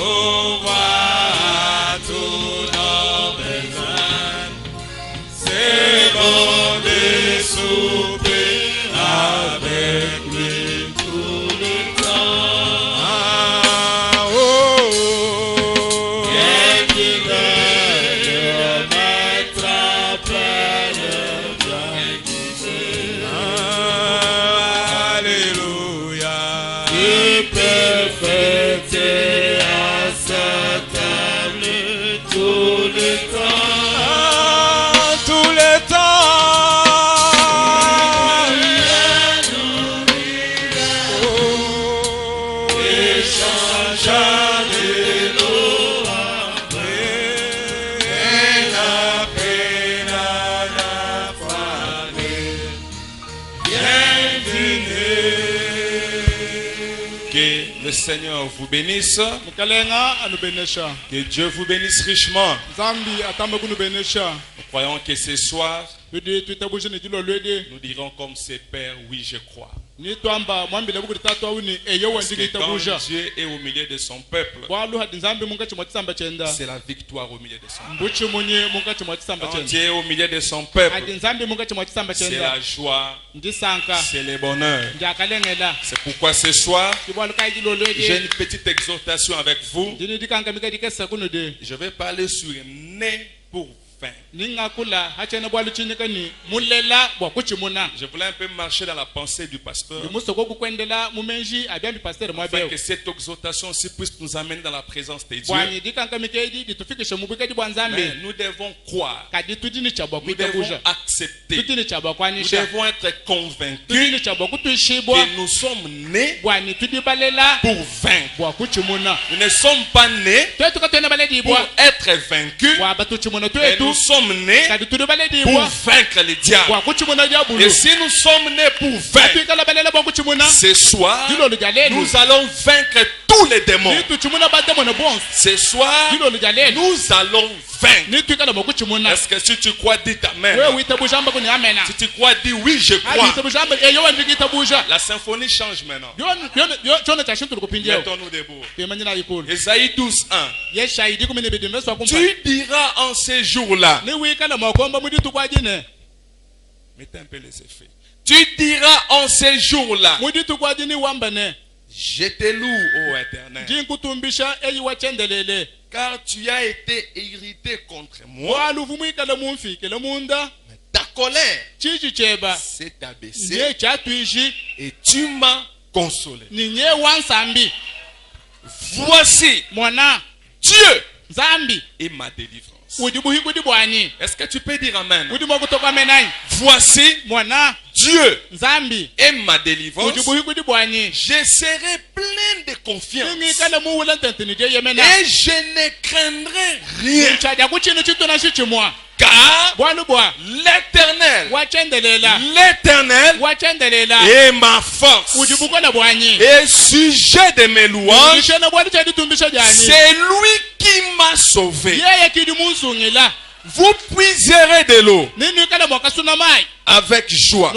pourvoir tous nos besoins. C'est bon de souper avec lui tout le temps. Ah, oh, oh. Quel divin m'attrape le bien guisé. Ah, alléluia. Tu peux fêter à sa table tout le temps. Ah, tout le temps. Que le Seigneur vous bénisse. Que Dieu vous bénisse richement. Nous croyons que ce soir, nous dirons comme ses pères, oui, je crois. Parce que quand Dieu est au milieu de son peuple, c'est la victoire au milieu de son peuple. Quand Dieu est au milieu de son peuple, c'est la joie, c'est le bonheur. C'est pourquoi ce soir, j'ai une petite exhortation avec vous. Je vais parler sur né pour vaincre. Je voulais un peu marcher dans la pensée du pasteur, afin que cette exhortation aussi puisse nous amener dans la présence de Dieu. Mais nous devons croire, nous devons accepter, nous devons être convaincus que nous sommes nés pour vaincre. Nous ne sommes pas nés pour être vaincus, mais nous sommes nés pour vaincre le diable. Et si nous sommes nés pour vaincre, ce soir, nous allons vaincre tous les démons. Ce soir, nous allons vaincre. Est-ce que si tu crois, dis amen. Si tu crois, dis oui, je crois. La symphonie change maintenant. Mettons-nous debout. Ésaïe 12:1. Tu diras en ces jours-là. Mettez un peu les effets. Tu diras en ces jours-là. Je te loue, ô Éternel, car tu as été irrité contre moi. Ta colère s'est abaissée et tu m'as consolé. Voici Dieu et ma délivrance. Est-ce que tu peux dire amen? Voici Dieu et ma délivrance. Je serai plein de confiance et je ne craindrai rien, car l'Éternel est ma force et sujet de mes louanges. C'est lui qui m'a sauvé. Vous puiserez de l'eau avec joie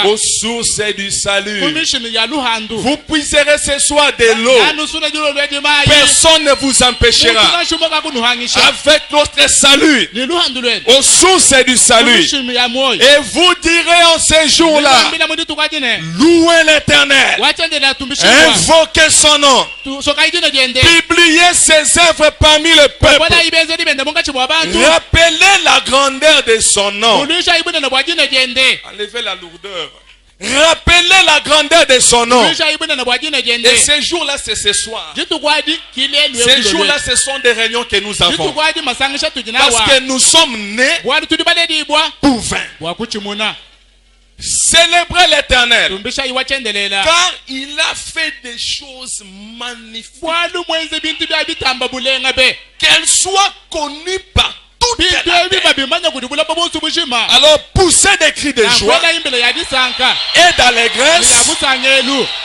aux sources du salut. Vous puiserez ce soir de l'eau. Personne ne vous empêchera. Avec notre salut aux sources du salut. Et vous direz en ces jours-là, louez l'Éternel, invoquez son nom, publiez ses œuvres parmi le peuple, rappelez la grandeur de son nom. Enlevez la lourdeur. Rappelez la grandeur de son nom. Et ces jours-là, c'est ce soir. Ces jours-là, ce sont des réunions que nous avons. Parce que nous sommes nés pour vaincre. Célébrez l'Éternel, car il a fait des choses magnifiques. Qu'elles soient connues par toute la terre. Alors poussez des cris de joie et d'allégresse,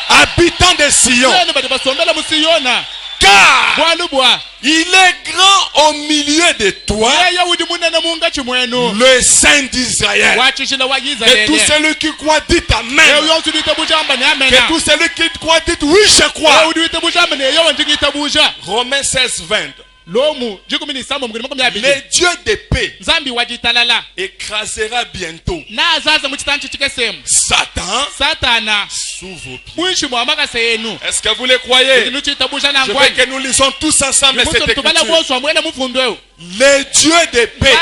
habitants de Sion, car il est grand au milieu de toi, le Saint d'Israël. Et tout celui qui croit dit Amen. Et tout celui qui croit dit oui, je crois. Romains 16, 20. Le Dieu de paix écrasera bientôt Satan sous vos pieds. Est-ce que vous le croyez? Je veux que nous lisons tous ensemble cette écriture. Le Dieu de paix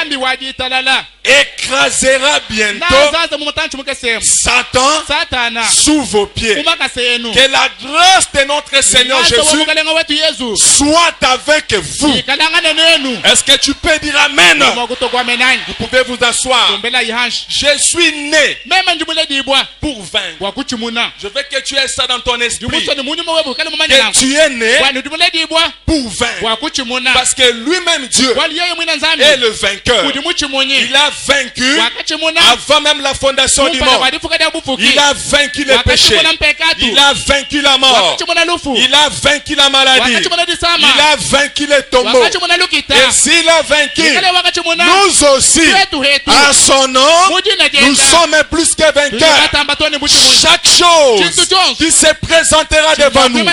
écrasera bientôt Satan sous vos pieds. Que la grâce de notre Seigneur Jésus soit avec vous. Est-ce que tu peux dire Amen? Vous pouvez vous asseoir. Je suis né pour vaincre. Je veux que tu aies ça dans ton esprit. Que tu es né pour vaincre. Parce que lui-même Dieu est le vainqueur. Il a vaincu avant même la fondation du monde. Il a vaincu les péchés. Il a vaincu la mort. Il a vaincu la maladie. Il a vaincu les tombeaux. Et s'il a vaincu, nous aussi, à son nom, nous sommes plus que vainqueurs. Chaque chose qui se présentera devant nous,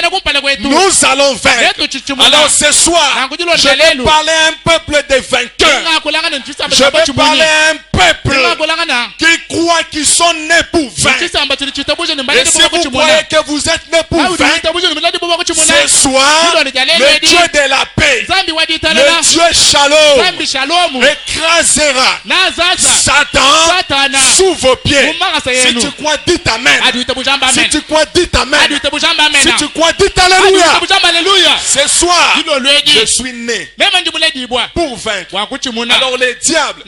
nous allons vaincre. Alors ce soir, je vais parler à un peuple de vainqueurs. Je vais parler à un peuple qui croit qu'ils sont nés pour vaincre. Et si vous croyez que vous êtes nés pour vaincre, ce soir, le Dieu de la paix, le Dieu Shalom, écrasera Satan sous vos pieds. Si tu crois, dis Amen. Si tu crois, dis Amen. Si tu crois, dis Alléluia. Ce soir, je suis né pour vaincre. Alors le diable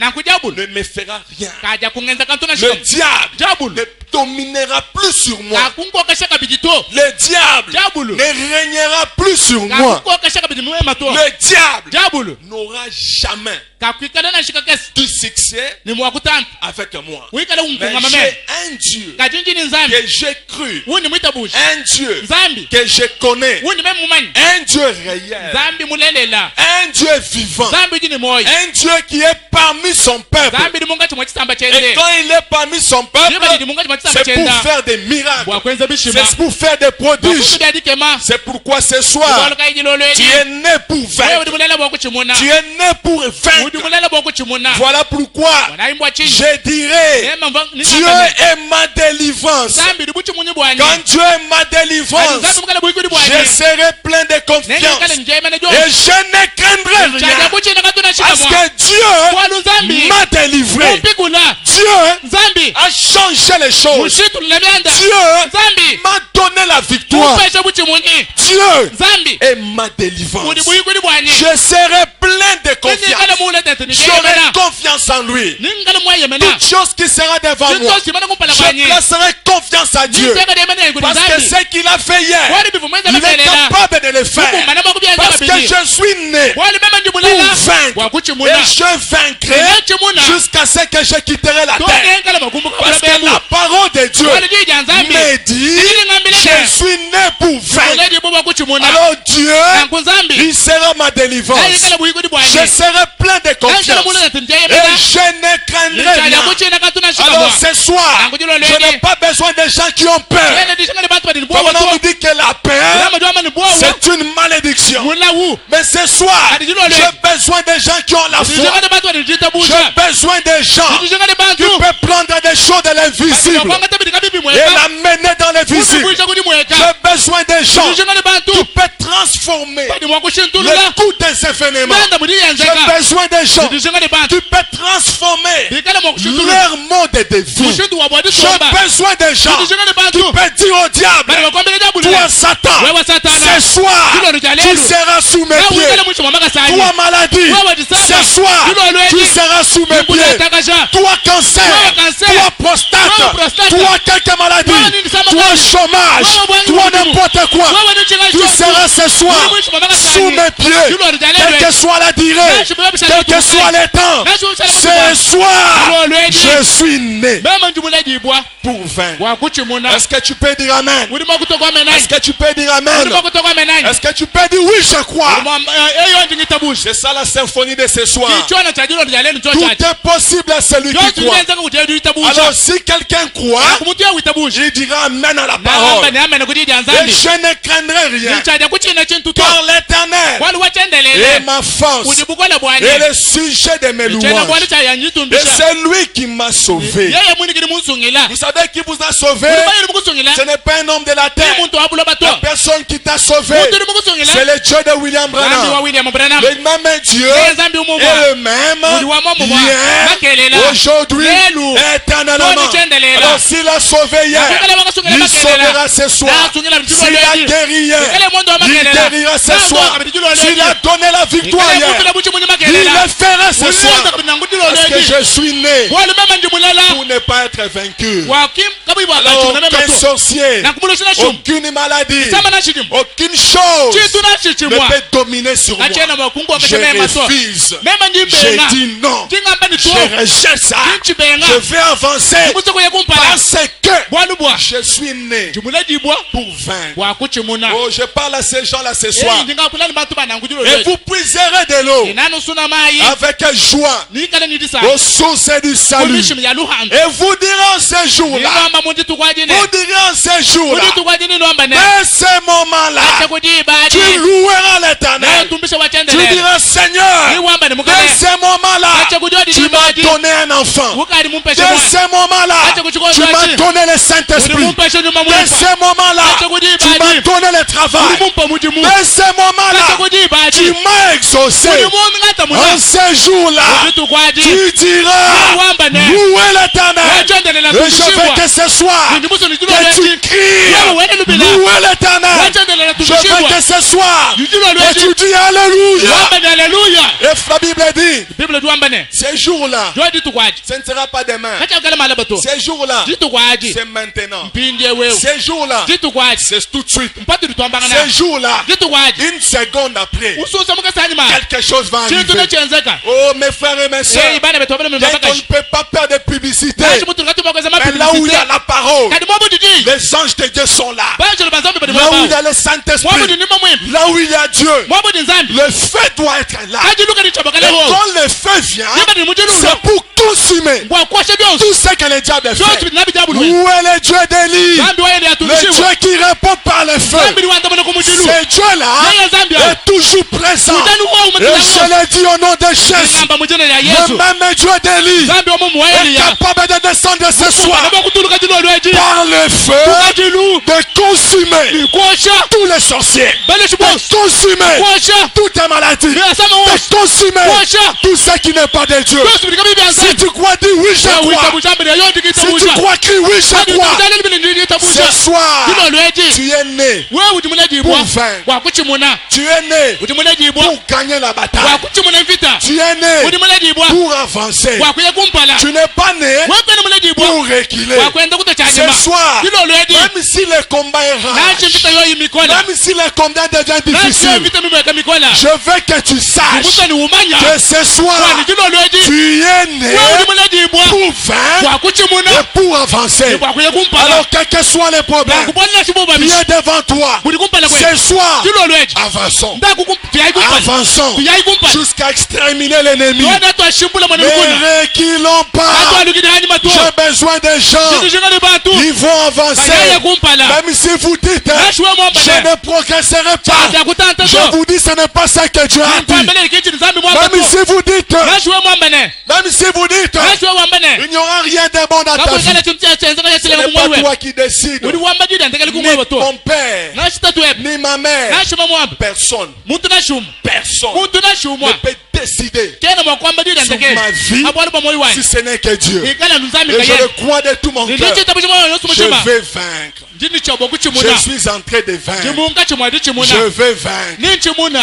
ne me fera rien. Le diable ne dominera plus sur moi. Le diable ne régnera plus sur moi. Le diable n'aura jamais du succès avec moi. Mais j'ai un Dieu que j'ai cru, un Dieu que je connais, un Dieu réel, un Dieu vivant, un Dieu qui est parmi son peuple. Et quand il est parmi son peuple, c'est pour faire des miracles, c'est pour faire des prodiges. C'est pourquoi ce soir, tu es né pour vaincre. Tu es né pour vaincre. Voilà pourquoi je dirais, Dieu est ma délivrance. Quand Dieu est ma délivrance, je serai plein de confiance et je ne craindrai rien, parce que Dieu m'a délivré. Dieu a changé les choses. Dieu m'a donné la victoire. Dieu est ma délivrance. Je serai plein de confiance. J'aurai confiance en lui. Toute chose qui sera devant moi, je placerai confiance à Dieu. Parce que ce qu'il a fait hier, il est capable de le faire. Parce que je suis né pour vaincre. Et je vaincrai jusqu'à ce que je quitterai la terre. Parce que la parole de Dieu me dit, je suis né pour vaincre. Alors Dieu, il sera ma délivrance. Je serai plein de confiance et je ne craindrai rien. Alors ce soir, je n'ai pas besoin de gens qui ont peur. Maintenant on dit que la peur, c'est une malédiction. Mais ce soir, j'ai besoin de gens qui ont la foi. J'ai besoin de gens qui peuvent prendre des choses de l'invisible et l'amener dans le visible. J'ai besoin de gens qui peuvent transformer le coût des événements. J'ai besoin de gens qui peuvent transformer leur mode de vie. J'ai besoin de gens qui peuvent dire au diable, toi Satan, ce soir tu seras sous mes pieds. Toi maladie, ce soir tu seras sous mes pieds. Toi cancer, toi prostate, toi quelque maladie, toi chômage, toi n'importe quoi, tu seras ce soir sous mes pieds, quelle que soit la durée, quel que soit les temps, ce soir, je suis né pour vaincre. Est-ce que tu peux dire amen? Est-ce que tu peux dire amen? Est-ce que tu peux dire oui, je crois? C'est ça la symphonie de ce soir. Tout est possible à celui qui croit. Alors si quelqu'un croit, il dira amen à la parole. Et je ne craindrai rien, car l'Éternel est ma force et le sujet de mes louanges. Et c'est lui qui m'a sauvé. Vous savez qui vous a sauvé? Ce n'est pas un homme de la terre. La personne qui t'a sauvé, c'est le Dieu de William Branham. Le même Dieu est le même hier, aujourd'hui, éternellement. Alors s'il a sauvé hier, il sauvera ce soir. S'il a guéri hier, il guérira ce soir. S'il a donné la victoire hier, il le fera ce soir. Parce que je suis né pour ne pas être vaincu. Alors aucun sorcier, aucune maladie, aucune chose ne peut dominer sur moi. Je refuse. Je dis non. Je rejette ça. Je vais avancer parce que je suis né pour vaincre. Oh, je parle à ces gens-là ce soir. Et vous puiserez de l'eau avec joie aux sources du salut. Et vous direz en ce jour-là, dès ce moment-là, tu loueras l'Éternel. Tu diras, Seigneur, dès ce moment-là, tu m'as donné un enfant. Dès ce moment-là, tu m'as donné le Saint-Esprit. Dès ce moment-là, tu m'as donné le travail. Dès ce moment-là, tu m'as exaucé. En ce jour-là, tu diras, louez l'Éternel. Et je veux que ce soir, que tu cries, louez l'Éternel. Je veux que ce soir, que tu dis Alléluia. Et la Bible dit, ces jours-là, ce ne sera pas demain. Ces jours-là, c'est maintenant. Ces jours-là, c'est tout de suite. Ces jours-là, une seconde après, quelque chose va arriver. Oh mes frères et mes soeurs, on ne peut pas faire de publicité. Mais là où il y a la parole, les anges de Dieu sont là. Là où il y a le Saint-Esprit, là où il y a Dieu, le feu doit être là. Et quand le feu vient, c'est pour consumer tout ce que le diable fait. Où est le Dieu d'Élie? Le Dieu qui répond par le feu. Ce Dieu-là est toujours présent. Et je l'ai dit au nom de Jésus, le même Dieu d'Élie est capable de descendre ce soir par le feu, de consumer tous les sorciers, de consumer toutes les maladies, de consumer tout ce qui n'est pas de Dieu. Si tu crois, dis oui, je crois. Si tu crois, crie oui, je crois. Ce soir, tu es né pour vaincre. Tu es né pour gagner la bataille. Tu es né pour avancer. Tu n'es pas né pour reculer. Ce soir, même si le combat est rare, même si le combat devient difficile, je veux que tu saches que ce soir, tu es né pour vaincre et pour avancer. Alors quel que soit les problèmes qui est devant toi, ce soir, avançons. Avançons jusqu'à exterminer l'ennemi. Ne reculons pas. J'ai besoin des gens. Ils vont avancer. Même si vous dites, je ne progresserai pas. Je vous dis, ce n'est pas ça que Dieu a dit. Même si vous dites, il n'y aura rien de bon dans ta vie. Ce n'est pas toi qui décides, ni mon père, ni ma mère. Personne ne peut décider sur ma vie si ce n'est que Dieu. Et je le crois de tout mon cœur. Je vais vaincre. Je suis en train de vaincre. Je vais vaincre.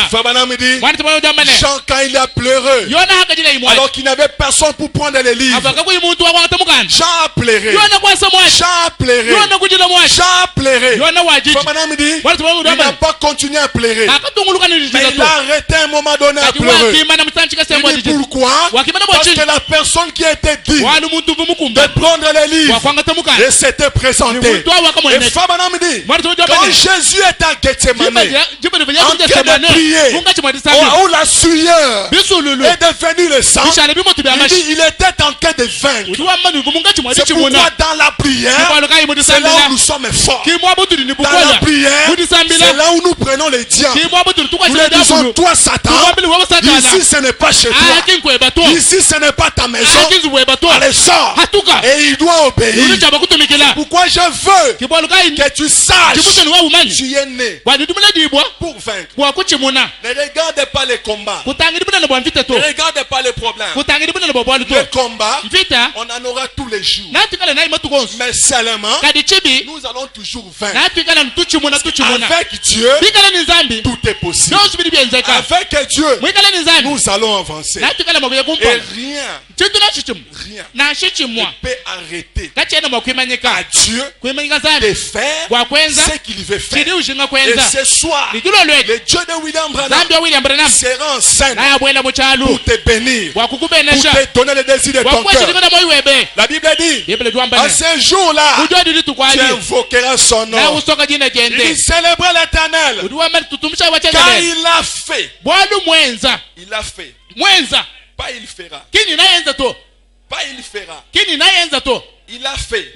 Frère Branham me dit, Jean, quand il a pleuré, alors qu'il n'avait personne pour prendre les livres, Jean a pleuré. Jean a pleuré. Jean a pleuré. Frère Branham me dit, il n'a pas continué à pleurer. Mais il a arrêté un moment donné à pleurer. Il dit pourquoi? Parce que la personne qui était dit de prendre les livres et s'était présenté. Et Fabana me dit, quand Jésus est à Gethsemane, en train de prier, où la sueur est devenue le sang, il dit il était en train de vaincre. C'est pourquoi dans la prière, c'est là où nous sommes forts. Dans la prière, c'est là où nous prenons les diables. Nous les disons, toi Satan, ici ce n'est pas chez toi. Ici ce n'est pas ta maison. Allez, sors. Et il doit obéir. Pourquoi je veux que tu saches, tu es né pour vaincre. Ne regarde pas les combats. Ne regarde pas les problèmes. Le combat, on en aura tous les jours. Mais seulement, nous allons toujours vaincre. Avec Dieu, tout est possible. Avec Dieu, nous allons avancer. Et rien ne peut arrêter à Dieu de faire ce qu'il veut faire. Et ce soir, le Dieu de William Branham sera en scène pour te bénir, pour te donner le désir de ton cœur. La Bible dit, à ce jour-là, tu invoqueras son nom. Il dit, célébrer l'Éternel, car il a fait. Il a fait. Pas il fera. Pas il fera. Il a fait.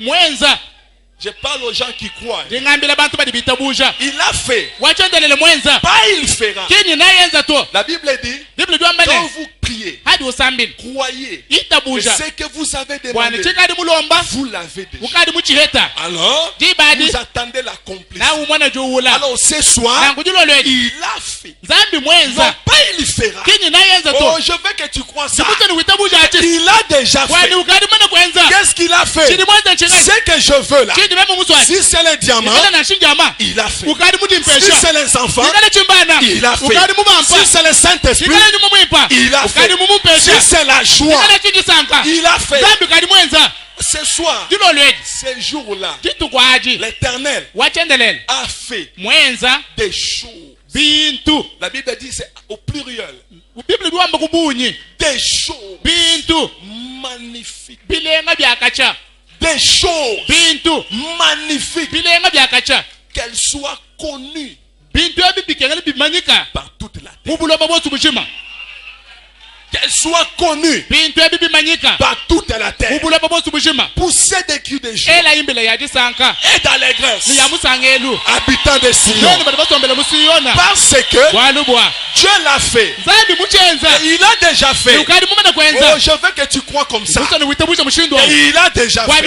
Je parle aux gens qui croient. Il a fait. Pas il fera. La Bible dit, quand vous priez, croyez que ce que vous avez demandé, vous l'avez déjà. Alors, vous attendez l'accomplissement. Alors ce soir, il a fait. Non, pas il fera. Oh, je veux que tu crois ça. Il a déjà fait. Qu'est-ce qu'il a fait? Ce que je veux là. Si c'est les diamants, il a fait. Si c'est les enfants, il a fait. Si c'est le Saint-Esprit, il a fait. Si c'est la joie, il a fait. Ce soir, ce jour-là, l'Éternel a fait des choses. La Bible dit c'est au pluriel. Des choses magnifiques. Des choses magnifiques. Qu'elles soient connues par toute la terre. Qu'elle soit connue par toute la terre. Poussez des cris de joie et d'allégresse, habitants de Sion, parce que Dieu l'a fait. Et il a déjà fait. Oh, je veux que tu crois comme ça. Et il a déjà fait.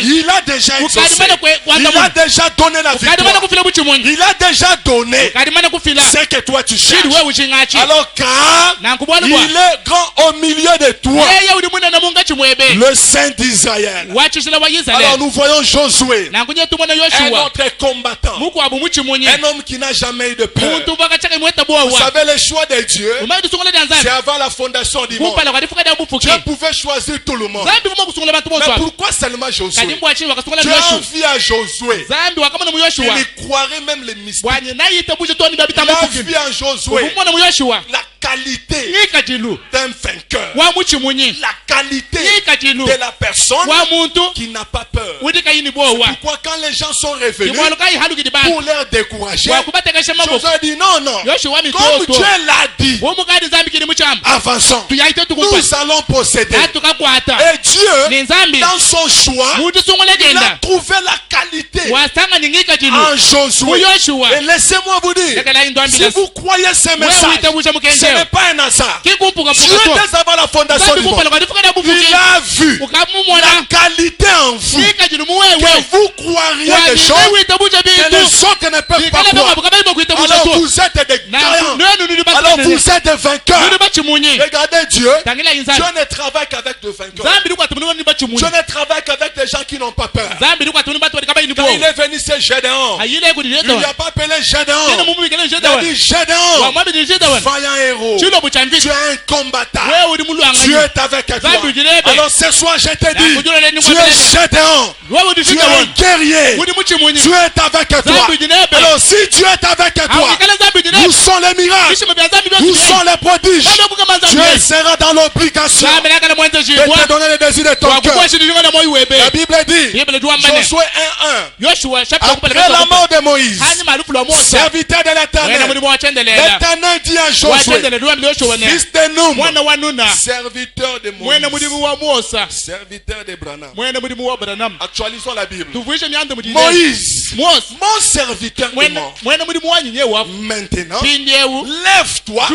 Il a déjà exaucé. Il a déjà donné la victoire. Il a déjà donné ce que toi tu cherches. Alors car il est grand au milieu de toi, le Saint d'Israël. Alors nous voyons Josué, un autre combattant, un homme qui n'a jamais eu de peur. Vous savez, le choix de Dieu, c'est avant la fondation du monde. Dieu pouvait choisir tout le monde. Mais pourquoi seulement Josué? Dieu a envie à Josué. Il croirait même les mystiques. Il a envie à Josué la qualité d'un vainqueur, la qualité de la personne qui n'a pas peur. Pourquoi quand les gens sont revenus pour leur décourager, Josué a dit non, comme Dieu l'a dit, avançons, nous allons posséder. Et Dieu, dans son choix, il a trouvé la qualité en Josué. Et laissez-moi vous dire, si vous croyez ce message, ce n'est pas un hasard. Dieu, dès avant la fondation du monde, il a vu la qualité en vous, que vous croiriez des choses que les autres ne peuvent pas croire. Alors vous êtes des gagnants. Alors vous êtes des vainqueurs. Regardez Dieu. Dieu ne travaille qu'avec des vainqueurs. Dieu ne travaille qu'avec des gens qui n'ont pas peur. Quand il est venu, c'est Gédéon. Il ne l'a pas appelé Gédéon. Il a dit Gédéon, vaillant héros. Tu es un combattant. Dieu est avec toi. Alors ce soir je te dis, tu es Gédéon. Tu es un guerrier. Dieu est avec toi. Alors si Dieu est avec toi, Où sont les miracles? Où sont les prodiges? Dieu sera dans l'obligation de te donner les désirs de ton cœur. La Bible dit, Josué 1:1, après la mort de Moïse, serviteur de l'Éternel, l'Éternel dit à Josué, fils de Noum, serviteur de Moïse, serviteur de Branham. Actualisons la Bible. Moïse, mon serviteur est mort. Maintenant, lève-toi,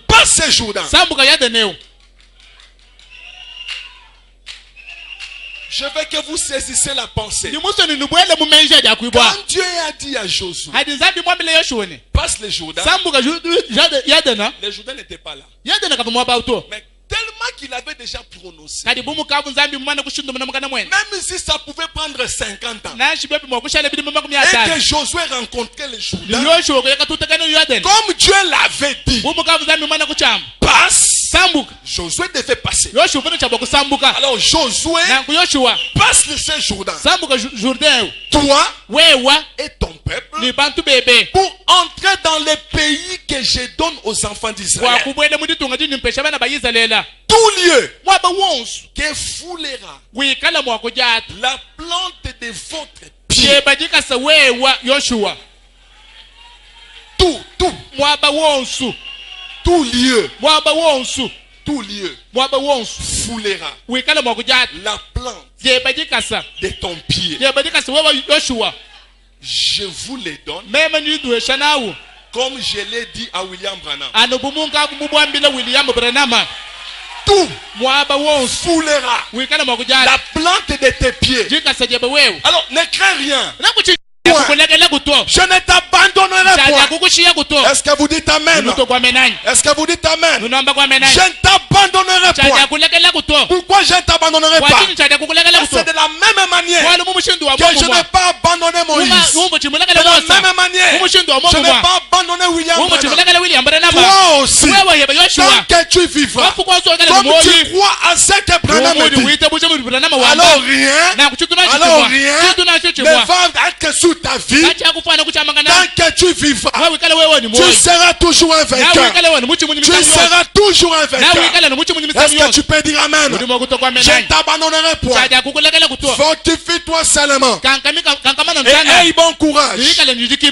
passe ce Jourdain. Je veux que vous saisissez la pensée. Quand Dieu a dit à Josué, passe le Jourdain, le Jourdain n'était pas là. Mais tellement qu'il avait déjà prononcé, même si ça pouvait prendre 50 ans, et que Josué rencontrait le Jourdain, comme Dieu l'avait dit, passe, Josué devait passer. Alors Josué passe le Jourdain. Toi et ton peuple pour entrer dans le pays que je donne aux enfants d'Israël. Tout lieu que foulera la plante de votre pied. Tout lieu foulera la plante de ton pied. Je vous les donne comme je l'ai dit à William Branham. Tout foulera la plante de tes pieds. Alors ne crains rien. Je ne t'abandonnerai pas. Est-ce que vous dites amen? Est-ce que vous dites amen? Je ne t'abandonnerai pas. Pourquoi je ne t'abandonnerai pas? C'est de la même manière que je n'ai pas abandonné Moïse. De la même manière, je n'ai pas abandonné William Branham. Toi aussi, tant que tu vivras, comme tu crois à ce que Branham dit, alors rien ne va être sous ta vie. Tant que tu vivras, tu seras toujours un vainqueur. Tu seras toujours un vainqueur. Est-ce que tu peux dire amen? Je ne t'abandonnerai point. Fortifie-toi seulement et aie bon courage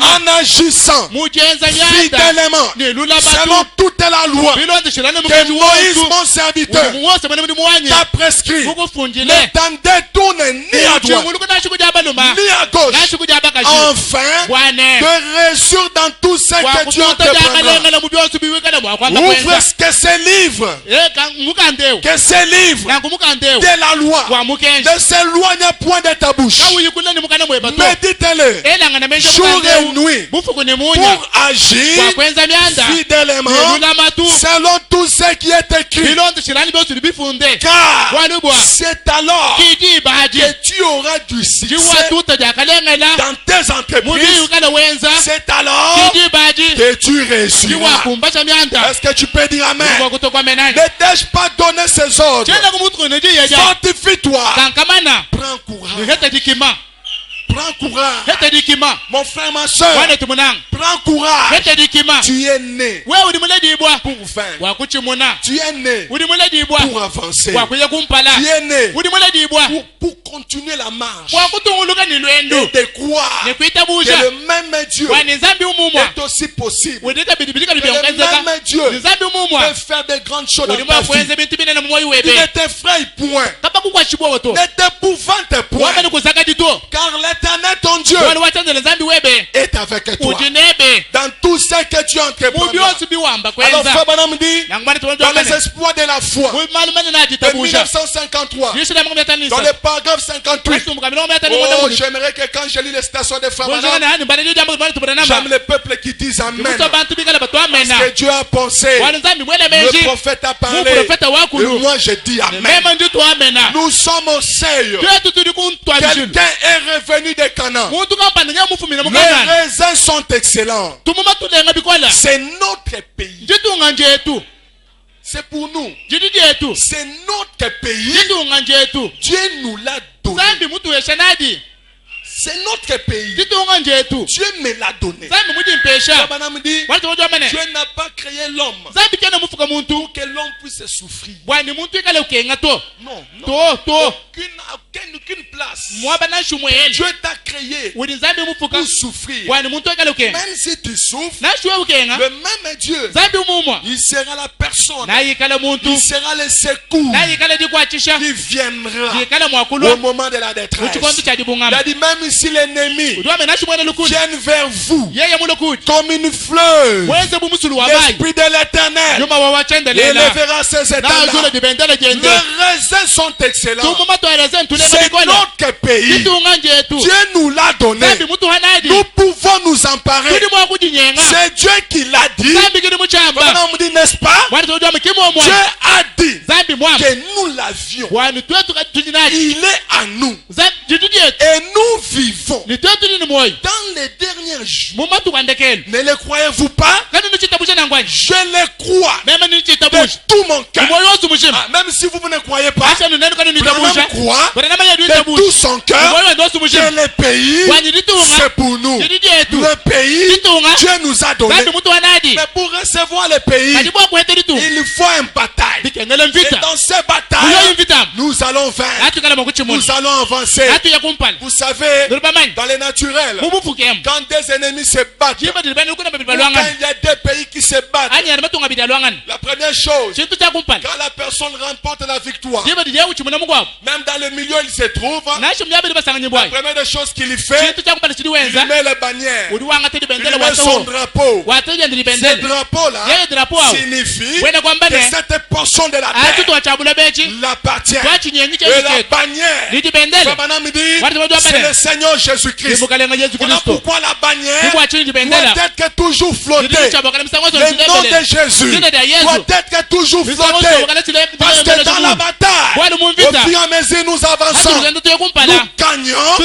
en agissant fidèlement selon toute la loi que Moïse mon serviteur t'a prescrit. Ne t'en détourne ni à droite ni à gauche, enfin de réussir dans tout ce que tu entreprendras. Ouvre que ces livres de la loi ne s'éloigne point de ta bouche. Médite-les jour et nuit pour agir fidèlement selon tout ce qui est écrit. Car c'est alors que tu auras du succès dans tes entreprises. C'est alors que tu réussiras. Est-ce que tu peux dire amen? Ne t'ai-je pas donné ces ordres? Fortifie-toi. Prends courage. Prends courage. Mon frère, ma soeur, prends courage. Tu es né pour vaincre. Tu es né pour avancer. Tu es né pour continuer la marche. Et de croire que le même Dieu est aussi possible. Que le même Dieu peut faire de grandes choses dans ta vie. Il ne t'effraie point. Ne t'épouvante point. Car l'Éternel ton Dieu est avec toi dans tout ce que tu entreprendras. Alors Frère Branham dit, dans les espoirs de la foi de 1953, dans le paragraphe 58, oh, j'aimerais que quand je lis les citations de Frère Branham, j'aime les peuples qui disent amen. Parce que Dieu a pensé, le prophète a parlé, et moi je dis amen. Nous sommes au seuil. Quelqu'un est revenu de Canaan. Les raisins sont excellents. C'est notre pays. C'est pour nous. C'est notre pays. Dieu nous l'a donné. C'est notre pays. Dieu me l'a donné. Dieu n'a pas créé l'homme pour que l'homme puisse souffrir. Non, aucune place. Dieu t'a créé pour souffrir. Même si tu souffres, le même Dieu, il sera la personne, il sera le secours qui viendra au moment de la détresse. Il a dit même si l'ennemi vient vers vous comme une fleuve, l'Esprit de l'Éternel élèvera ses états-là. Les raisins sont excellents. C'est notre pays. Dieu nous l'a donné. Nous pouvons nous emparer. C'est Dieu qui l'a dit. On dit, n'est-ce pas? Dieu a dit que nous l'avions. Il est à nous. Et nous vivons dans les derniers jours. Ne le croyez-vous pas? Je le crois de tout mon cœur. Même si vous ne croyez pas, Branham croit de tout son cœur que le pays, c'est pour nous. Le pays, Dieu nous a donné. Mais pour recevoir le pays, il faut un bataille. Et dans ces batailles, nous allons vaincre. Nous allons avancer. Vous savez, dans les naturels, quand des ennemis se battent, quand il y a des pays qui se battent, la première chose, quand la personne remporte la victoire, même dans le milieu où il se trouve, la première des choses qu'il fait, il met les bannières, il met son drapeau. Ce drapeau-là signifie que cette portion de la terre l'appartient. Et la bannière, c'est le Seigneur Jésus-Christ. Voilà pourquoi la bannière doit être toujours flottée. Le nom de Jésus doit être toujours flotté. Parce que dans la bataille, au fur et à mesure nous avançons, nous gagnons,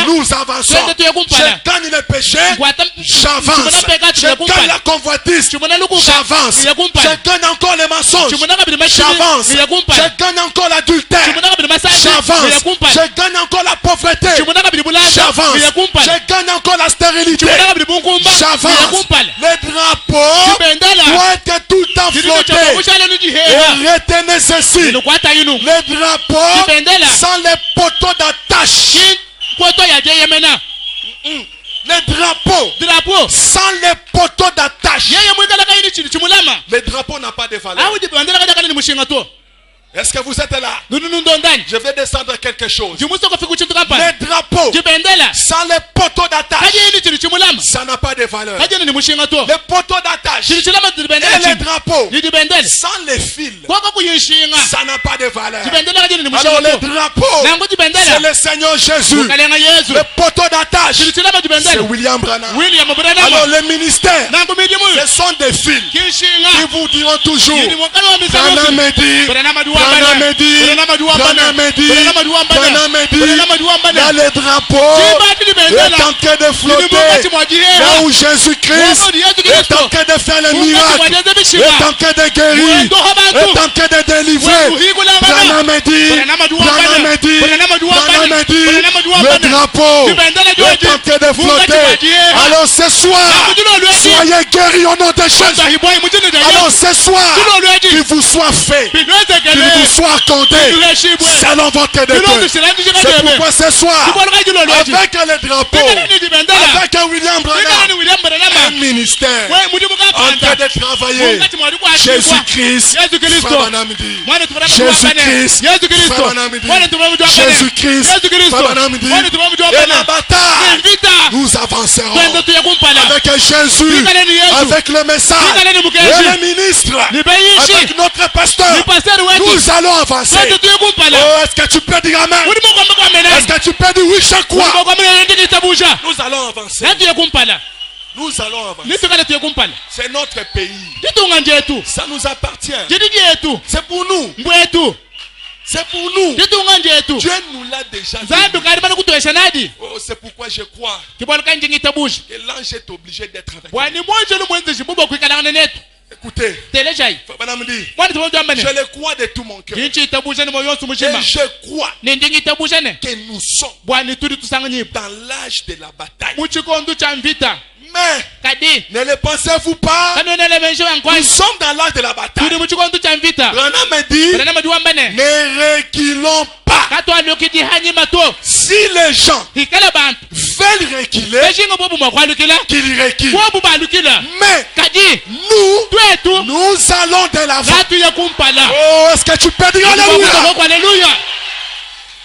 nous avançons. Je gagne le péché, j'avance. Je gagne la convoitise, j'avance. Je gagne encore les mensonges, j'avance. Je gagne encore l'adultère, j'avance. Je gagne encore la pauvreté, j'avance. Je gagne encore la stérilité, j'avance. Le drapeau doit être tout le temps flotté. Et retenez ceci, le drapeau sans les poteaux d'attache. Le drapeau sans les poteaux d'attache. Le drapeau n'a pas de valeur. Est-ce que vous êtes là? Je vais descendre quelque chose. Le drapeau sans les poteaux d'attache, ça n'a pas de valeur. Le poteau d'attache et le drapeau sans les fils, ça n'a pas de valeur. Alors le drapeau, c'est le Seigneur Jésus. Le poteau d'attache, c'est William Branham. Alors le ministère, ce sont des fils qui vous diront toujours Branham me dit, Branham me dit, là le drapeau est en train de flotter, là où Jésus-Christ est en train de faire les miracles, est en train de guérir, est en train de délivrer. Branham me dit, le drapeau est en train de flotter. Alors ce soir, soyez guéris au nom de Jésus. Alors ce soir, qu'il vous soit fait, qu'il vous soit accordé selon votre décret. C'est pourquoi ce soir, avec le drapeau, avec William Branham, un ministère en train de travailler. Jésus-Christ, Jésus-Christ, et la bataille, nous avancerons avec Jésus, avec le message et le ministre, avec notre pasteur. Nous allons avancer. Oh, est-ce que tu peux dire amen? Est-ce que tu peux dire oui, je crois? Nous allons avancer. Nous allons avancer. C'est notre pays. Ça nous appartient. C'est pour nous. C'est pour nous. Dieu nous l'a déjà dit. Oh, c'est pourquoi je crois que l'ange est obligé d'être avec nous. C'est Écoutez, je le crois de tout mon cœur. Et je crois que nous sommes dans l'âge de la bataille. Mais ne le pensez-vous pas? Nous sommes dans l'âge de la bataille. Branham me dit, ne reculons pas. Si les gens veulent reculer, qu'ils reculent. Mais nous allons de l'avant. Oh, est-ce que tu peux dire alléluia?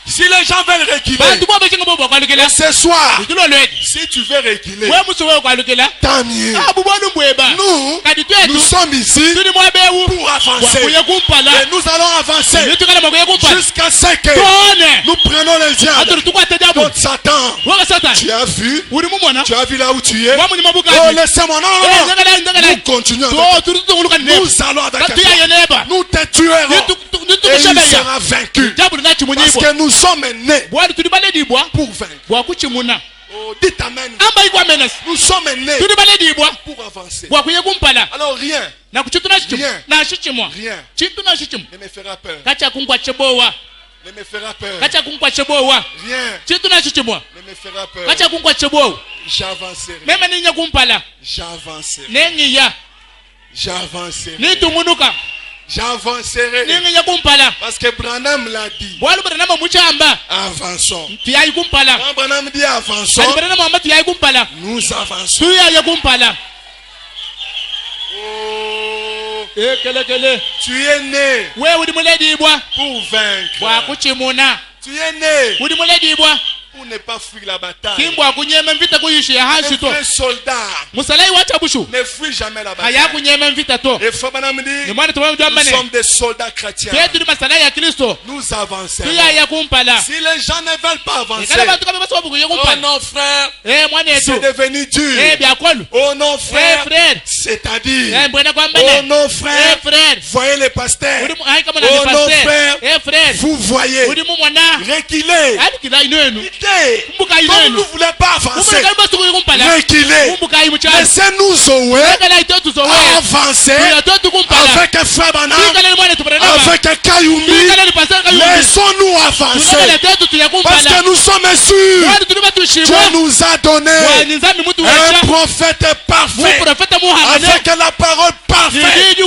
Si les gens veulent reculer, ce soir, si tu veux reculer, tant mieux. Nous sommes ici pour avancer. Et nous allons avancer jusqu'à ce que nous prenons les diables. Donc Satan, tu as vu là où tu es. Oh, laissez-moi, non. Nous continuons. Nous allons avec toi. Nous te tuerons. Et il sera vaincu. Parce que nous sommes nés pour vaincre. Oh, dites amen. Nous sommes nés pour avancer. Alors rien ne me fera peur. Ne me fera peur. Rien ne me fera peur. J'avancerai. J'avancerai. Parce que Branham l'a dit. Avançons. Quand Branham dit avançons, nous avançons. Oh, tu es né pour vaincre. Tu es né pour ne pas fuir la bataille. Un vrai soldat ne fuit jamais la bataille. Et Branham dit, nous sommes des soldats chrétiens. Nous avançons. Si les gens ne veulent pas avancer, oh non frère, c'est devenu dur. Oh non frère, c'est-à-dire, oh non frère, voyez les pasteurs. Oh non frère, vous voyez, reculez. Comme nous ne voulons pas avancer, reculer. Laissez-nous avancer avec un frère Branham, avec un Kayumi. Laissons-nous avancer parce que nous sommes sûrs. Dieu nous a donné un prophète parfait avec la parole parfaite et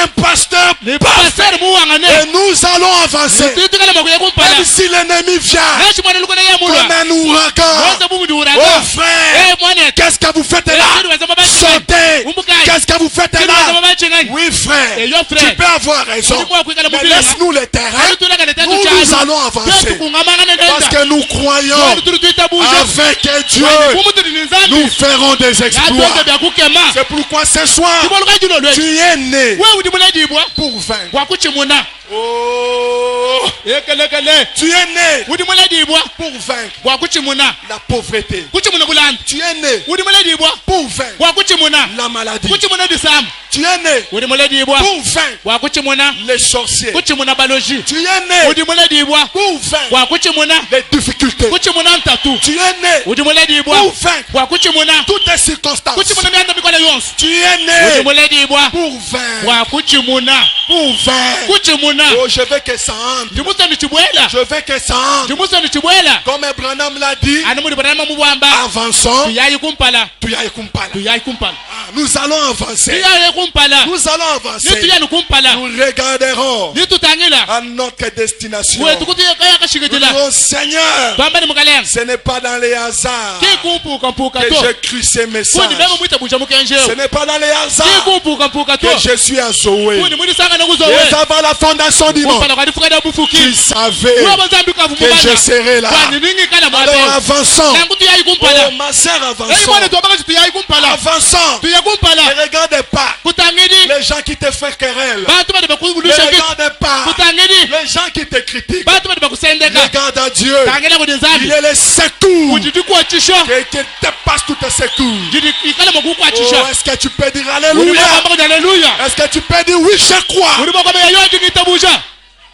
un pasteur parfait. Et nous allons avancer. Même si l'ennemi vient comme un ouragan. Oh frère, qu'est-ce que vous faites là? Sortez. Qu'est-ce que vous faites là? Oui frère, tu peux avoir raison. Mais laisse-nous le terrain. Nous allons avancer. Parce que nous croyons avec Dieu, nous ferons des exploits. C'est pourquoi ce soir, tu es né pour vaincre. Oh, tu es né pour vaincre la pauvreté. Tu es né pour vaincre la maladie. Tu es né pour vaincre les sorciers. Tu es né pour vaincre les difficultés. Tu es né pour vaincre toutes les circonstances. Tu es né pour vaincre. Oh, je veux que ça entre. Je veux que ça entre. Comme Branham l'a dit, avançons. Nous allons avancer. Nous allons avancer. Nous regarderons à notre destination. Nous dirons, Seigneur, ce n'est pas dans les hasards que j'ai cru ces messages. Ce n'est pas dans les hasards que je suis à Zoé. Et avant la fondation du monde, tu savais que je serais là. Alors avançons. Oh ma soeur, avançons. Avançons. Ne regarde pas les gens qui te font querelle. Ne regarde pas les gens qui te critiquent. Regarde à Dieu. Il est le secours qui dépasse tous tes secours. Oh, est-ce que tu peux dire alléluia? Est-ce que tu peux dire oui, je crois?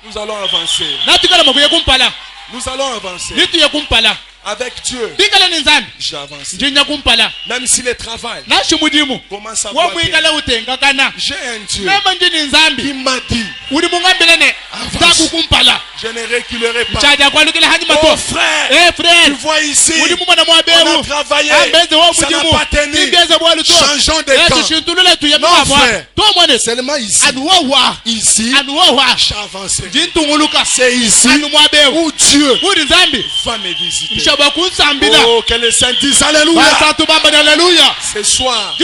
Nous allons avancer. Nous allons avancer. avec Dieu, j'avance. Même si le travail commence à bloquer, j'ai un Dieu qui m'a dit, avance. Je ne reculerai pas. Oh frère, tu vois ici, on a travaillé, ça n'a pas tenu. Changeons de camp. Non frère, seulement ici, j'avancerai. C'est ici où Dieu va me visiter. Oh, que les saints disent alléluia. Ce soir,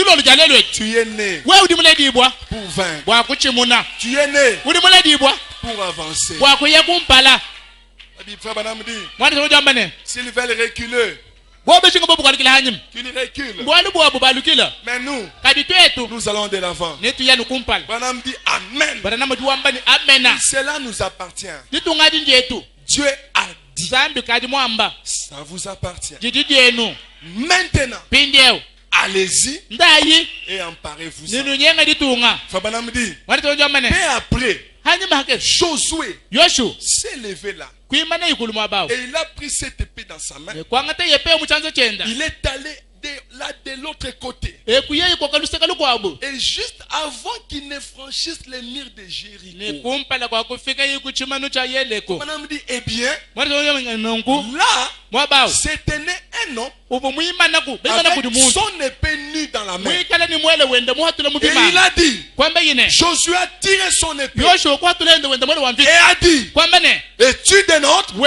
tu es né pour vaincre. Tu es né pour avancer. S'ils veulent reculer, qu'ils reculent. Mais nous allons de l'avant. Branham dit Amen. Cela nous appartient. Dieu a dit. Ça vous appartient. Maintenant, allez-y et emparez-vous. Branham dit, après, Josué s'est levé là. Et il a pris cette épée dans sa main. Il est allé de l'autre côté. Et juste avant qu'il ne franchisse les murs de Jéricho, Branham dit, eh bien, là, c'était né un homme avec son épée nue dans la main. Et il a dit, Josué a tiré son épée et a dit, es-tu des nôtres ou